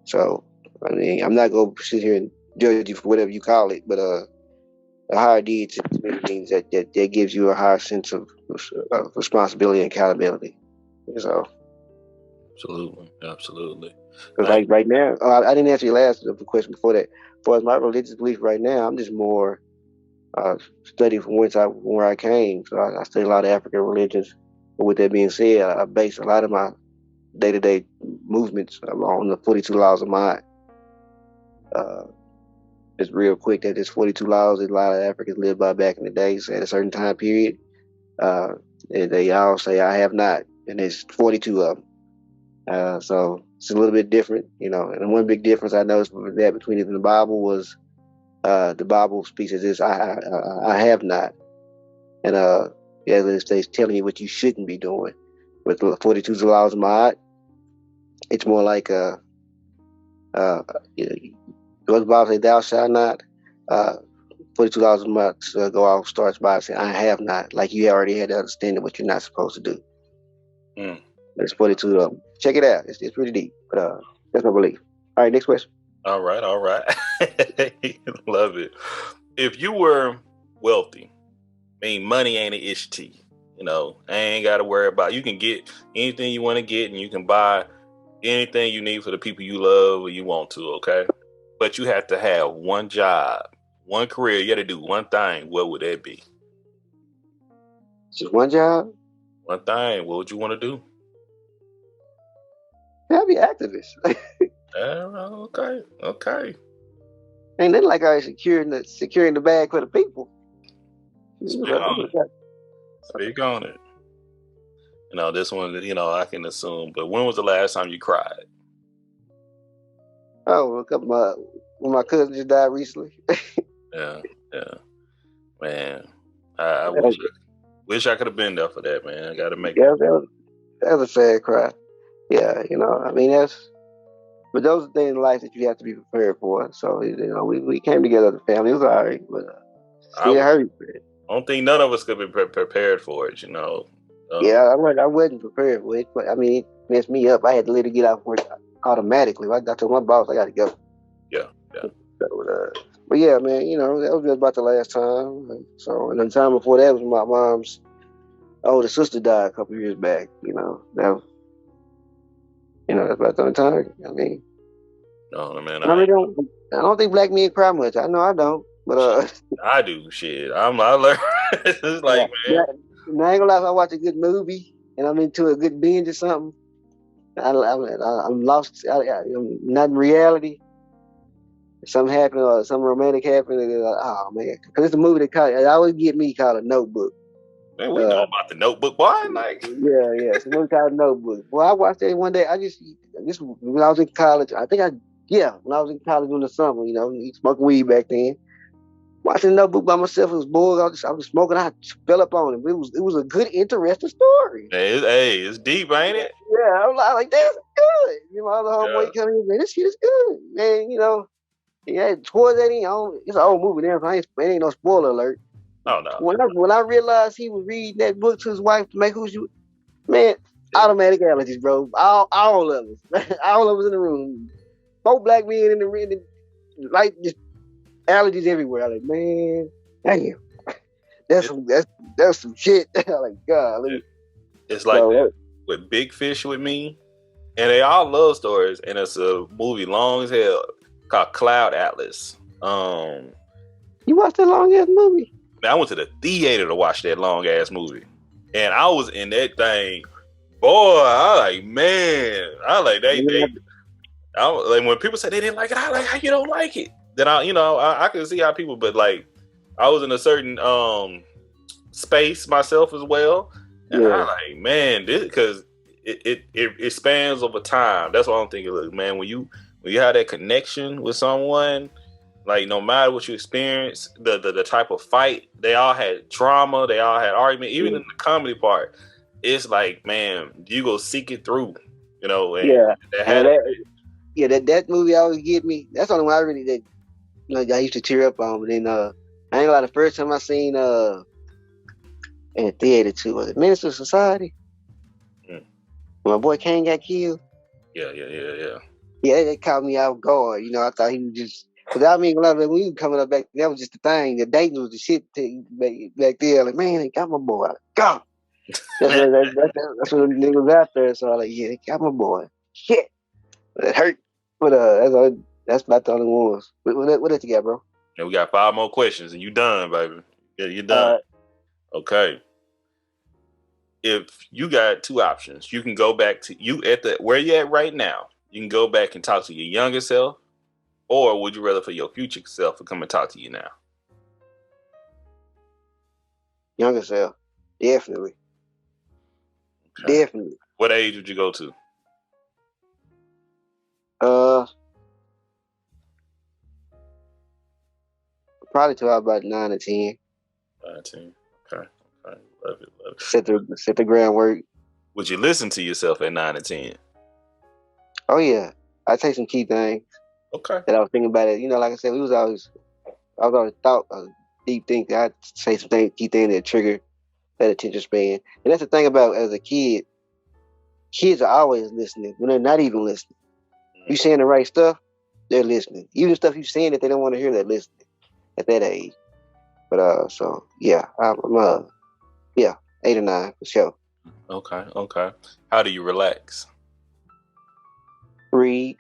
So, I mean, I'm not going to sit here and judge you for whatever you call it, but a higher deity means that gives you a higher sense of responsibility and accountability. So, absolutely. because like right now, I didn't answer your last question before that. As far as my religious belief right now, I'm just more study from where I came. So I study a lot of African religions. But with that being said, I base a lot of my day-to-day movements on the 42 laws of mind. Just real quick, that there's 42 laws that a lot of Africans lived by back in the days at a certain time period. They all say I have not, and there's 42 of them. So it's a little bit different, you know. And one big difference I noticed that between it and the Bible was the Bible speaks as this: I have not, and yeah, it's telling you what you shouldn't be doing. With 42 laws of mind, it's more like you know, what the Bible say, thou shalt not. 42 laws of mind go off starts by saying, I have not, like you already had to understand what you're not supposed to do. There's 42 of them. Check it out. It's pretty deep, but that's my belief. All right, next question. All right. Love it. If you were wealthy, I mean, money ain't an issue to you. You know, I ain't got to worry about. You can get anything you want to get, and you can buy anything you need for the people you love or you want to. Okay, but you have to have one job, one career. You got to do one thing. What would that be? Just one job? One thing. What would you want to do? Yeah, I'd be activist. Okay. Ain't nothing like I securing the bag for the people. Speak on it. You know, this one, you know, I can assume. But when was the last time you cried? Oh, when my cousin just died recently. Yeah. Man, I wish I could have been there for that, man. I got to make it. That was a sad cry. Yeah, you know, I mean, but those are things in life that you have to be prepared for. So, you know, we came together as a family. It was all right, but still hurt. I don't think none of us could be prepared for it, you know. Yeah, I wasn't prepared for it, but I mean, it messed me up. I had to let it get out work automatically. I told my boss I got to go. Yeah. So, but yeah, man, you know, that was just about the last time. So, and the time before that was my mom's older sister died a couple of years back. You know, that's about the only time. I mean, no, man, I don't think black men cry much. I know I don't, but I do. Shit, I learned. It's like, man. I ain't gonna lie. If I watch a good movie and I'm into a good binge or something, I'm lost. I'm not in reality. If something happened or something romantic happened, like, oh man, because it's a movie that it always get me called A Notebook. Man, we know about The Notebook, boy. Like, yeah, it's a movie called A Notebook. Well, I watched that one day. I just when I was in college. I think when I was in college in the summer, you know, smoking weed back then. Watching Notebook by myself, it was bored. I was smoking. I fell up on it. It was a good, interesting story. Hey, it's deep, ain't it? Yeah, I'm like, that's good. You know, the homeboy coming in, man, this shit is good, man. You know, yeah. Towards that end, it's an old movie now. So it ain't no spoiler alert. Oh no. When I realized he was reading that book to his wife to make man, automatic allergies, bro. All of us, all of us in the room. 4 black men in the room, like just allergies everywhere. I'm like, man, damn, that's some shit. Like, God, it's like that with Big Fish with me, and they all love stories, and it's a movie long as hell called Cloud Atlas. You watched that long ass movie? Man, I went to the theater to watch that long ass movie, and I was in that thing. Boy, I like when people say they didn't like it, I like how you don't like it. Then I can see how people, but like I was in a certain space myself as well, and I like, man, this because it spans over time. That's what I'm thinking. Look, man, when you have that connection with someone, like no matter what you experience, the type of fight, they all had trauma, they all had argument, even in the comedy part. It's like, man, you go seek it through, you know. And that movie always get me. That's the only one I really did. I used to tear up on. But then I ain't gonna lie, the first time I seen in the theater too, was it Minister of Society? When my boy Kane got killed. Yeah. Yeah, that caught me off guard. I thought he was just. But I mean, when we were coming up back, that was just the thing. The dating was the shit back there. Like, man, they got my boy. Go. That's what the nigga was out there. So I was like, yeah, they got my boy. Shit. But it hurt. But that's about the only ones. What else you got, bro? And we got 5 more questions, and you done, baby. Yeah, you done. Okay. If you got 2 options, you can go back to where you at right now. You can go back and talk to your younger self, or would you rather for your future self to come and talk to you now? Younger self, definitely. Okay. Definitely. What age would you go to? Probably till about 9 or 10. 9 or 10. Okay. Love it. Set the groundwork. Would you listen to yourself at 9 or 10? Oh yeah, I take some key things. Okay. That I was thinking about it. Like I said, I was always thought a deep think that I'd say some key things that trigger that attention span. And that's the thing about as a kid, kids are always listening when they're not even listening. You saying the right stuff, they're listening. Even stuff you saying that they don't want to hear, they're listening at that age. But so yeah, I'm 8 or 9 for sure. Okay. How do you relax? Read.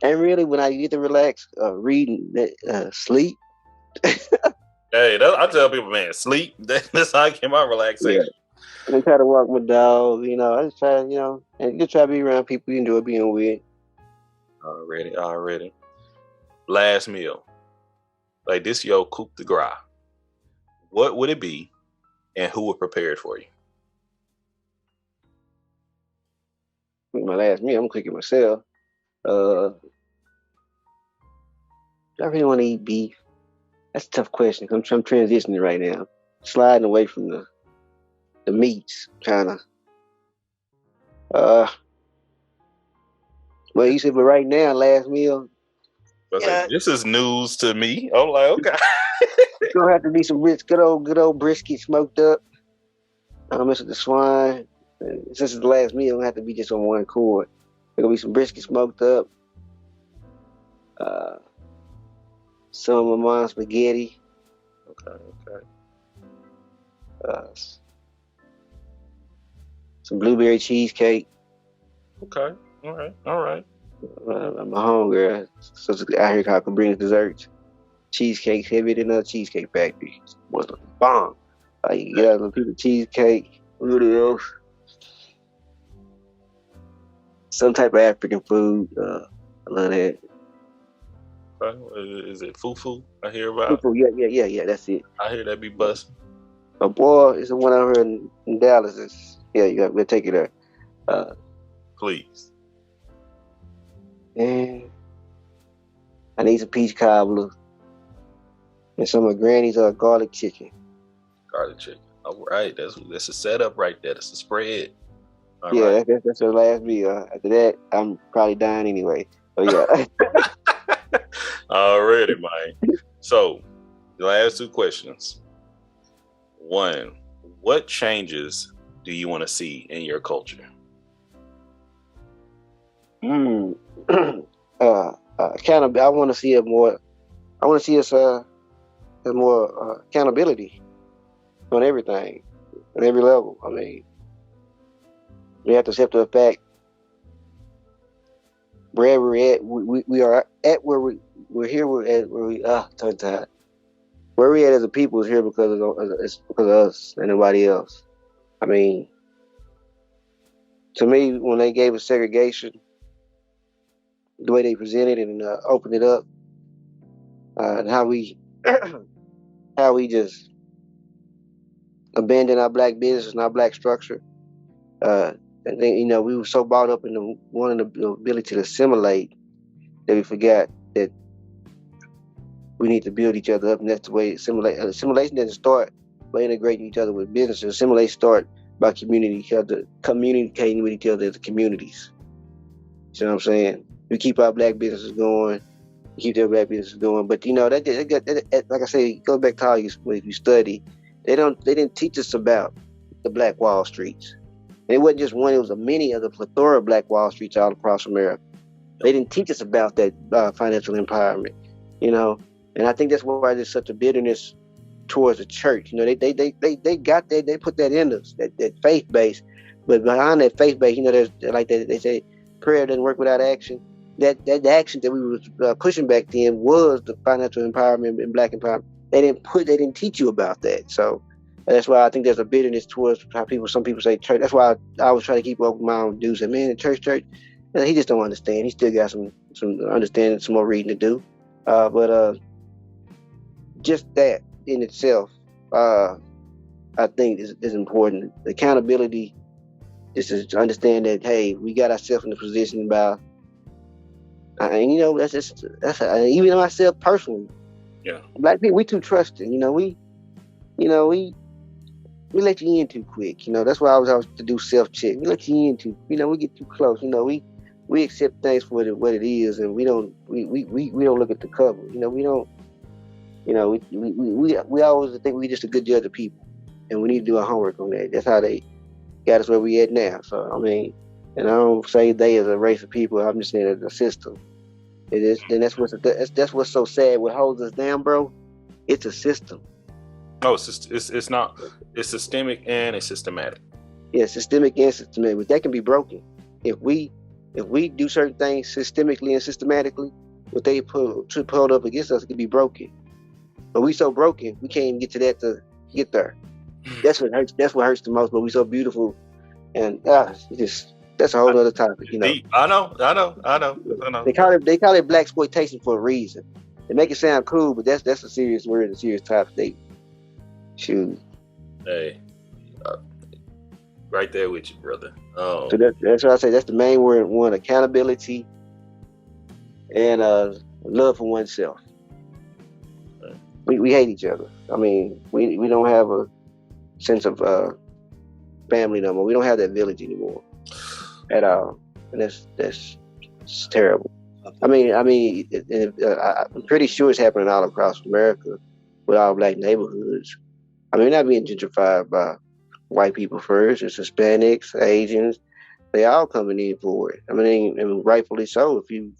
And really, when I get to relax, reading, sleep. Hey, I tell people, man, sleep. That's how I get my relaxation. Yeah. And I try to walk my dog. I just try, and just try to be around people you enjoy being with. Already. Last meal. Like this, coup de grace. What would it be, and who would prepare it for you? My last meal, I'm cooking myself. I really want to eat beef. That's a tough question. I'm transitioning right now, sliding away from the meats, kind of. Well, you said, but right now, last meal. This is news to me. I'm like, okay. It's gonna have to be some good old brisket smoked up. I don't mess with the swine. Since it's the last meal, it's gonna have to be just on one chord. There's gonna be some brisket smoked up. Some of my mom's spaghetti. Okay. Some blueberry cheesecake. Okay. All right. I'm a homegirl, so out here I can bring desserts. Cheesecake heavier than a Cheesecake Factory. Was a bomb. You get out of the cheesecake. What else? Some type of African food. I love that. Is it fufu? I hear about. Fufu, yeah. That's it. I hear that be busting. Oh boy, it's the one out here in Dallas. We'll take it there. Please. And I need some peach cobbler and some of Granny's garlic chicken. Garlic chicken. All right, that's a setup right there. That's a spread. All right. That's the last meal. After that, I'm probably dying anyway. So yeah. Already, man. So, the last 2 questions. 1, what changes do you want to see in your culture? Accountability. I want to see us more accountability on everything, on every level. I mean, we have to accept the fact wherever we're at, we are at where we're here. We're at where we tongue tied. Where we at as a people is here because of us and nobody else. I mean, to me, when they gave us segregation, the way they presented it and opened it up, and how we just abandoned our black business and our black structure, And then, we were so bought up in wanting the ability to assimilate that we forgot that we need to build each other up, and that's the way assimilation doesn't start by integrating each other with businesses. Assimilation start by communicating with each other as communities. You know what I'm saying? We keep our black businesses going, we keep their black businesses going, but that like I say, go back to how if you study, they didn't teach us about the Black Wall Streets. And it wasn't just one; it was a many of the plethora of Black Wall Streets all across America. They didn't teach us about that financial empowerment, and I think that's why there's such a bitterness towards the church. They got that, they put that in us, that faith base, but behind that faith base, there's like they say, prayer doesn't work without action. That action that we was pushing back then was the financial empowerment and black empowerment. They didn't teach you about that. So that's why I think there's a bitterness towards how some people say church. That's why I was trying to keep up with my own dudes. And man, the church, he just don't understand. He still got some understanding, some more reading to do. But just that in itself, I think is important. Accountability is to understand that, hey, we got ourselves in a position about, and that's even myself personally. Yeah, black people, we too trusting. We let you in too quick. That's why I was to do self check. We let you in too. We get too close. We accept things for what it is, and we don't look at the cover. We don't. We always think we just a good judge of people, and we need to do our homework on that. That's how they got us where we at now. So and I don't say they as a race of people. I'm just saying as a system. It is. Then that's what's so sad. What holds us down, bro? It's a system. No, it's not. It's systemic and it's systematic. Yeah, systemic and systematic. But that can be broken if we do certain things systemically and systematically. What they put up against us can be broken. But we so broken, we can't even get to that to get there. That's what hurts. That's what hurts the most. But we so beautiful, and that's a whole other topic. I know. They call it black exploitation for a reason. They make it sound cool, but that's a serious word, a serious topic. Hey, right there with you, brother. So that's what I say. That's the main word. One, accountability, and love for oneself. We hate each other. We don't have a sense of family no more. We don't have that village anymore at all, and that's terrible. I'm pretty sure it's happening all across America with all black neighborhoods. We're not being gentrified by white people first. It's Hispanics, Asians. They all coming in for it. And rightfully so if you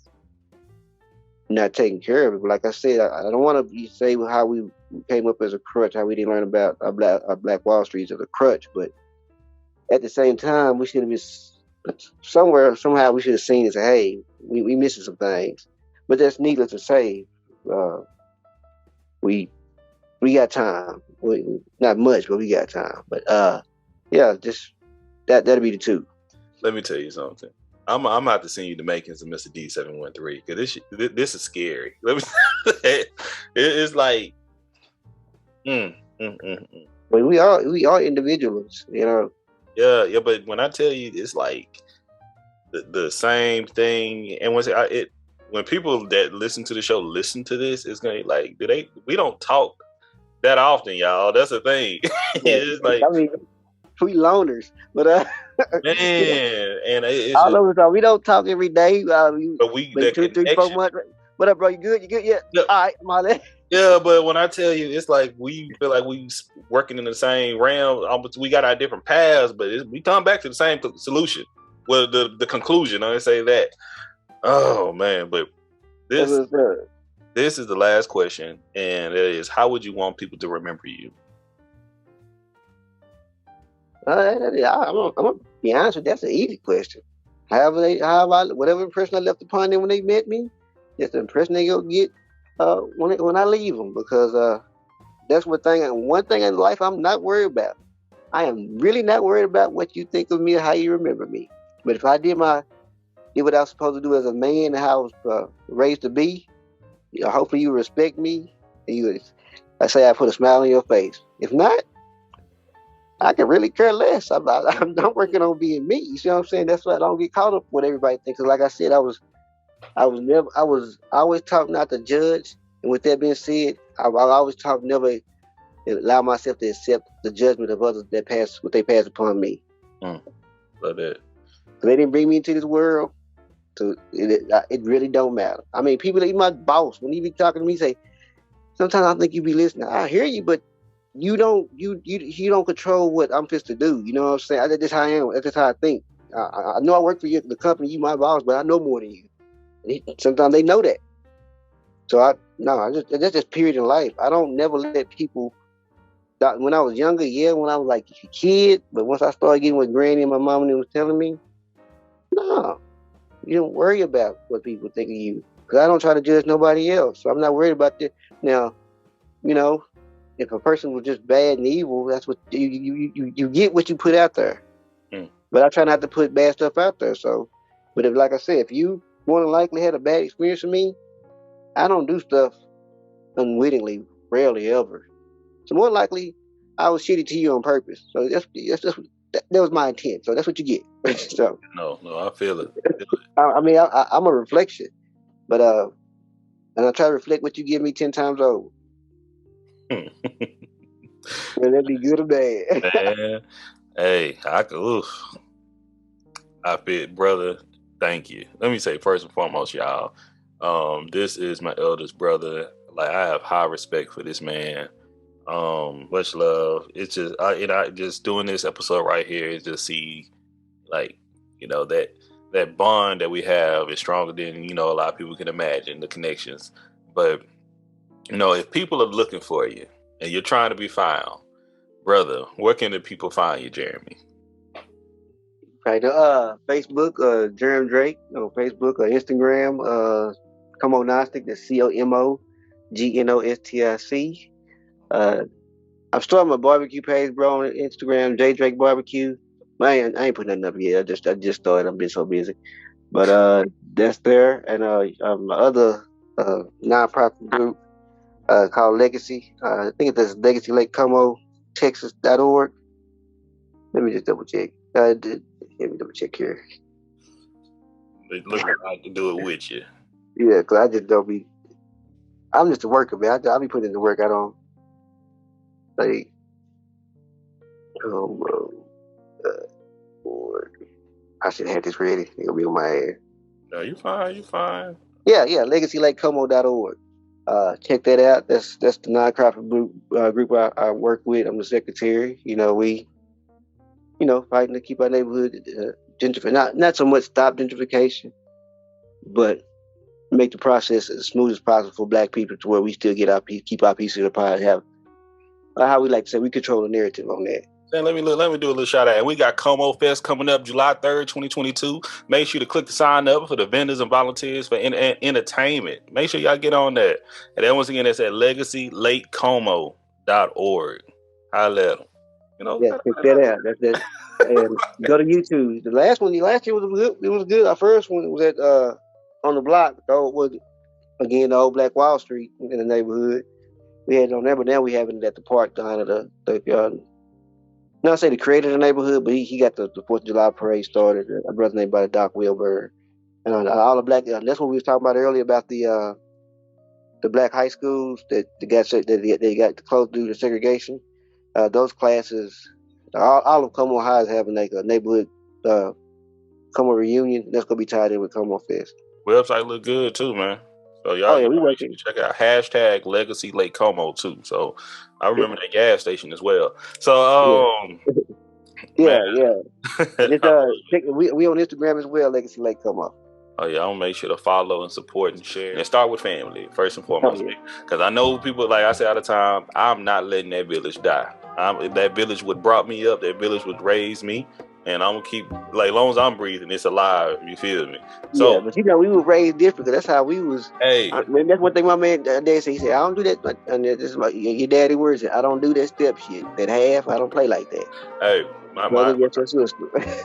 not taking care of it. But like I said, I don't want to say how we came up as a crutch, how we didn't learn about our Black Wall Streets as a crutch. But at the same time, we should have been somehow we should have seen and say, hey, we missing some things. But that's needless to say. We got time. Not much, but we got time. But just that'll be the two. Let me tell you something. I'm gonna have to send you the makings of Mr. D713 because this is scary. Let me. It's like, But we are individuals, Yeah, but when I tell you, it's like the same thing. And when people that listen to the show listen to this, it's gonna be like, we don't talk that often, y'all. That's the thing. It's like, we loners, but man, and it's all over the time. We don't talk every day. But we 2, 3, 4 months. What up, bro? You good? Yeah. All right, my lad. Yeah, but when I tell you, it's like we feel like we working in the same realm. We got our different paths, but we come back to the same solution. Well, the conclusion. I say that. Oh man, but this is the last question, and it is: how would you want people to remember you? I'm gonna be honest with you, that's an easy question. Whatever impression I left upon them when they met me, that's the impression they go get when I leave them, because that's one thing in life I'm not worried about. I am really not worried about what you think of me or how you remember me. But if I did what I was supposed to do as a man and how I was raised to be, hopefully you respect me. I say I put a smile on your face. If not, I can really care less. I'm working on being me. You see what I'm saying? That's why I don't get caught up with what everybody thinks. 'Cause like I said, I always taught not to judge. And with that being said, I always taught never allow myself to accept the judgment of others that pass what they pass upon me. Love that. They didn't bring me into this world. It really don't matter. I mean, people, even my boss, when he be talking to me, say, sometimes I think you be listening. I hear you, but you don't control what I'm supposed to do. You know what I'm saying? That's how I am. That's just how I think. I know I work for you, the company, you my boss, but I know more than you. And sometimes they know that. So that's just period in life. I don't never let people. When I was younger, yeah, when I was like a kid, but once I started getting with Granny and my mom and they was telling me, no, you don't worry about what people think of you. Because I don't try to judge nobody else. So I'm not worried about that. Now, you know, if a person was just bad and evil, that's what you get what you put out there. But I try not to put bad stuff out there. So, but if, like I said, if you more than likely had a bad experience with me, I don't do stuff unwittingly, rarely ever. So more than likely, I was shitty to you on purpose. So that was my intent. So that's what you get. So no, I feel it. I mean, I'm a reflection, but and I try to reflect what you give me 10 times over. Whether that be good or bad. Man, hey, I feel, brother. Thank you. Let me say first and foremost, y'all. This is my eldest brother. Like, I have high respect for this man. Much love. It's just I just doing this episode right here is just see, like, you know, that bond that we have is stronger than, you know, a lot of people can imagine, the connections. But, you know, if people are looking for you and you're trying to be found, brother, where can the people find you, Jeremy? Right. Facebook, Jerm Drake on Facebook, Instagram, Como Gnostic, that's COMOGNOSTIC. I'm starting my barbecue page, bro, on Instagram, J Drake Barbecue. Man, I ain't putting nothing up yet. I just started. I've been so busy. But that's there. And my other nonprofit group called Legacy. I think it's Legacy Lake Como, Texas.org. Let me just double check. Let me double check here. Look, I can do it with you. Yeah, because I just don't be. I'm just a worker, man. I'll be putting in the work. I don't like. I should have this ready. It'll be on my ass. No, you fine. Yeah, LegacyLakeComo.org. Check that out. That's the nonprofit group I work with. I'm the secretary. You know, we, fighting to keep our neighborhood not so much stop gentrification, but make the process as smooth as possible for Black people to where we still get keep our piece of the pie, have how we like to say, we control the narrative on that. Then let me do a little shout out. And we got Como Fest coming up July 3rd, 2022. Make sure to click the sign up for the vendors and volunteers for entertainment. Make sure y'all get on that. And then once again, that's at legacylakecomo.org. Holla at them. Yeah, check that out. That's and go to YouTube. The last year was good. It was good. Our first one was at on the block. Though it was again the old Black Wall Street in the neighborhood. We had it on there, but now we have it at the park down at the not say the creator of the neighborhood, but he got the 4th of July parade started. A brother named by Doc Wilbur, and all the Black. That's what we was talking about earlier about the Black high schools that they got closed due to segregation. Those classes, all of Como High is having like a neighborhood Como reunion. That's gonna be tied in with Como Fest. Website look good too, man. So y'all, we working. Check out #Legacy Lake Como too. So I remember that gas station as well. So yeah. It's, we on Instagram as well, Legacy Lake Como. Oh yeah, I'm gonna make sure to follow and support and share. And start with family first and foremost, because I know people, like I say all the time, I'm not letting that village die. That village would brought me up. That village would raise me, and I'm gonna keep, like, long as I'm breathing, it's alive. You feel me? So, yeah, but we were raised different. That's how we was. Hey, that's one thing my man dad said. He said, "I don't do that." And this is your daddy words. I don't do that step shit. That half, I don't play like that. Hey. My your sister.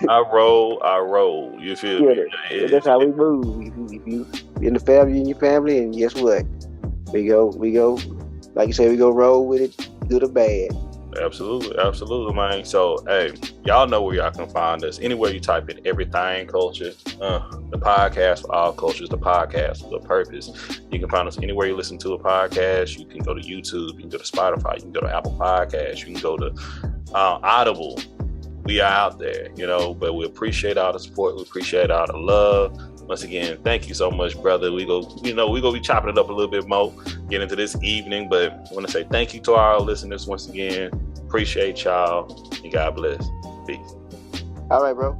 I roll. You feel me? That's how we move. If you in the family, in your family, and guess what? We go. Like you say, we go roll with it, good or bad. Absolutely, man. So, hey, y'all know where y'all can find us. Anywhere you type in Everythang Culture, the podcast for all cultures, the podcast for the purpose. You can find us anywhere you listen to a podcast. You can go to YouTube, you can go to Spotify, you can go to Apple Podcasts, you can go to Audible. We are out there, but we appreciate all the support. We appreciate all the love. Once again, thank you so much, brother. We go be chopping it up a little bit more, get into this evening, but I want to say thank you to our listeners once again. Appreciate y'all, and God bless. Peace. All right, bro.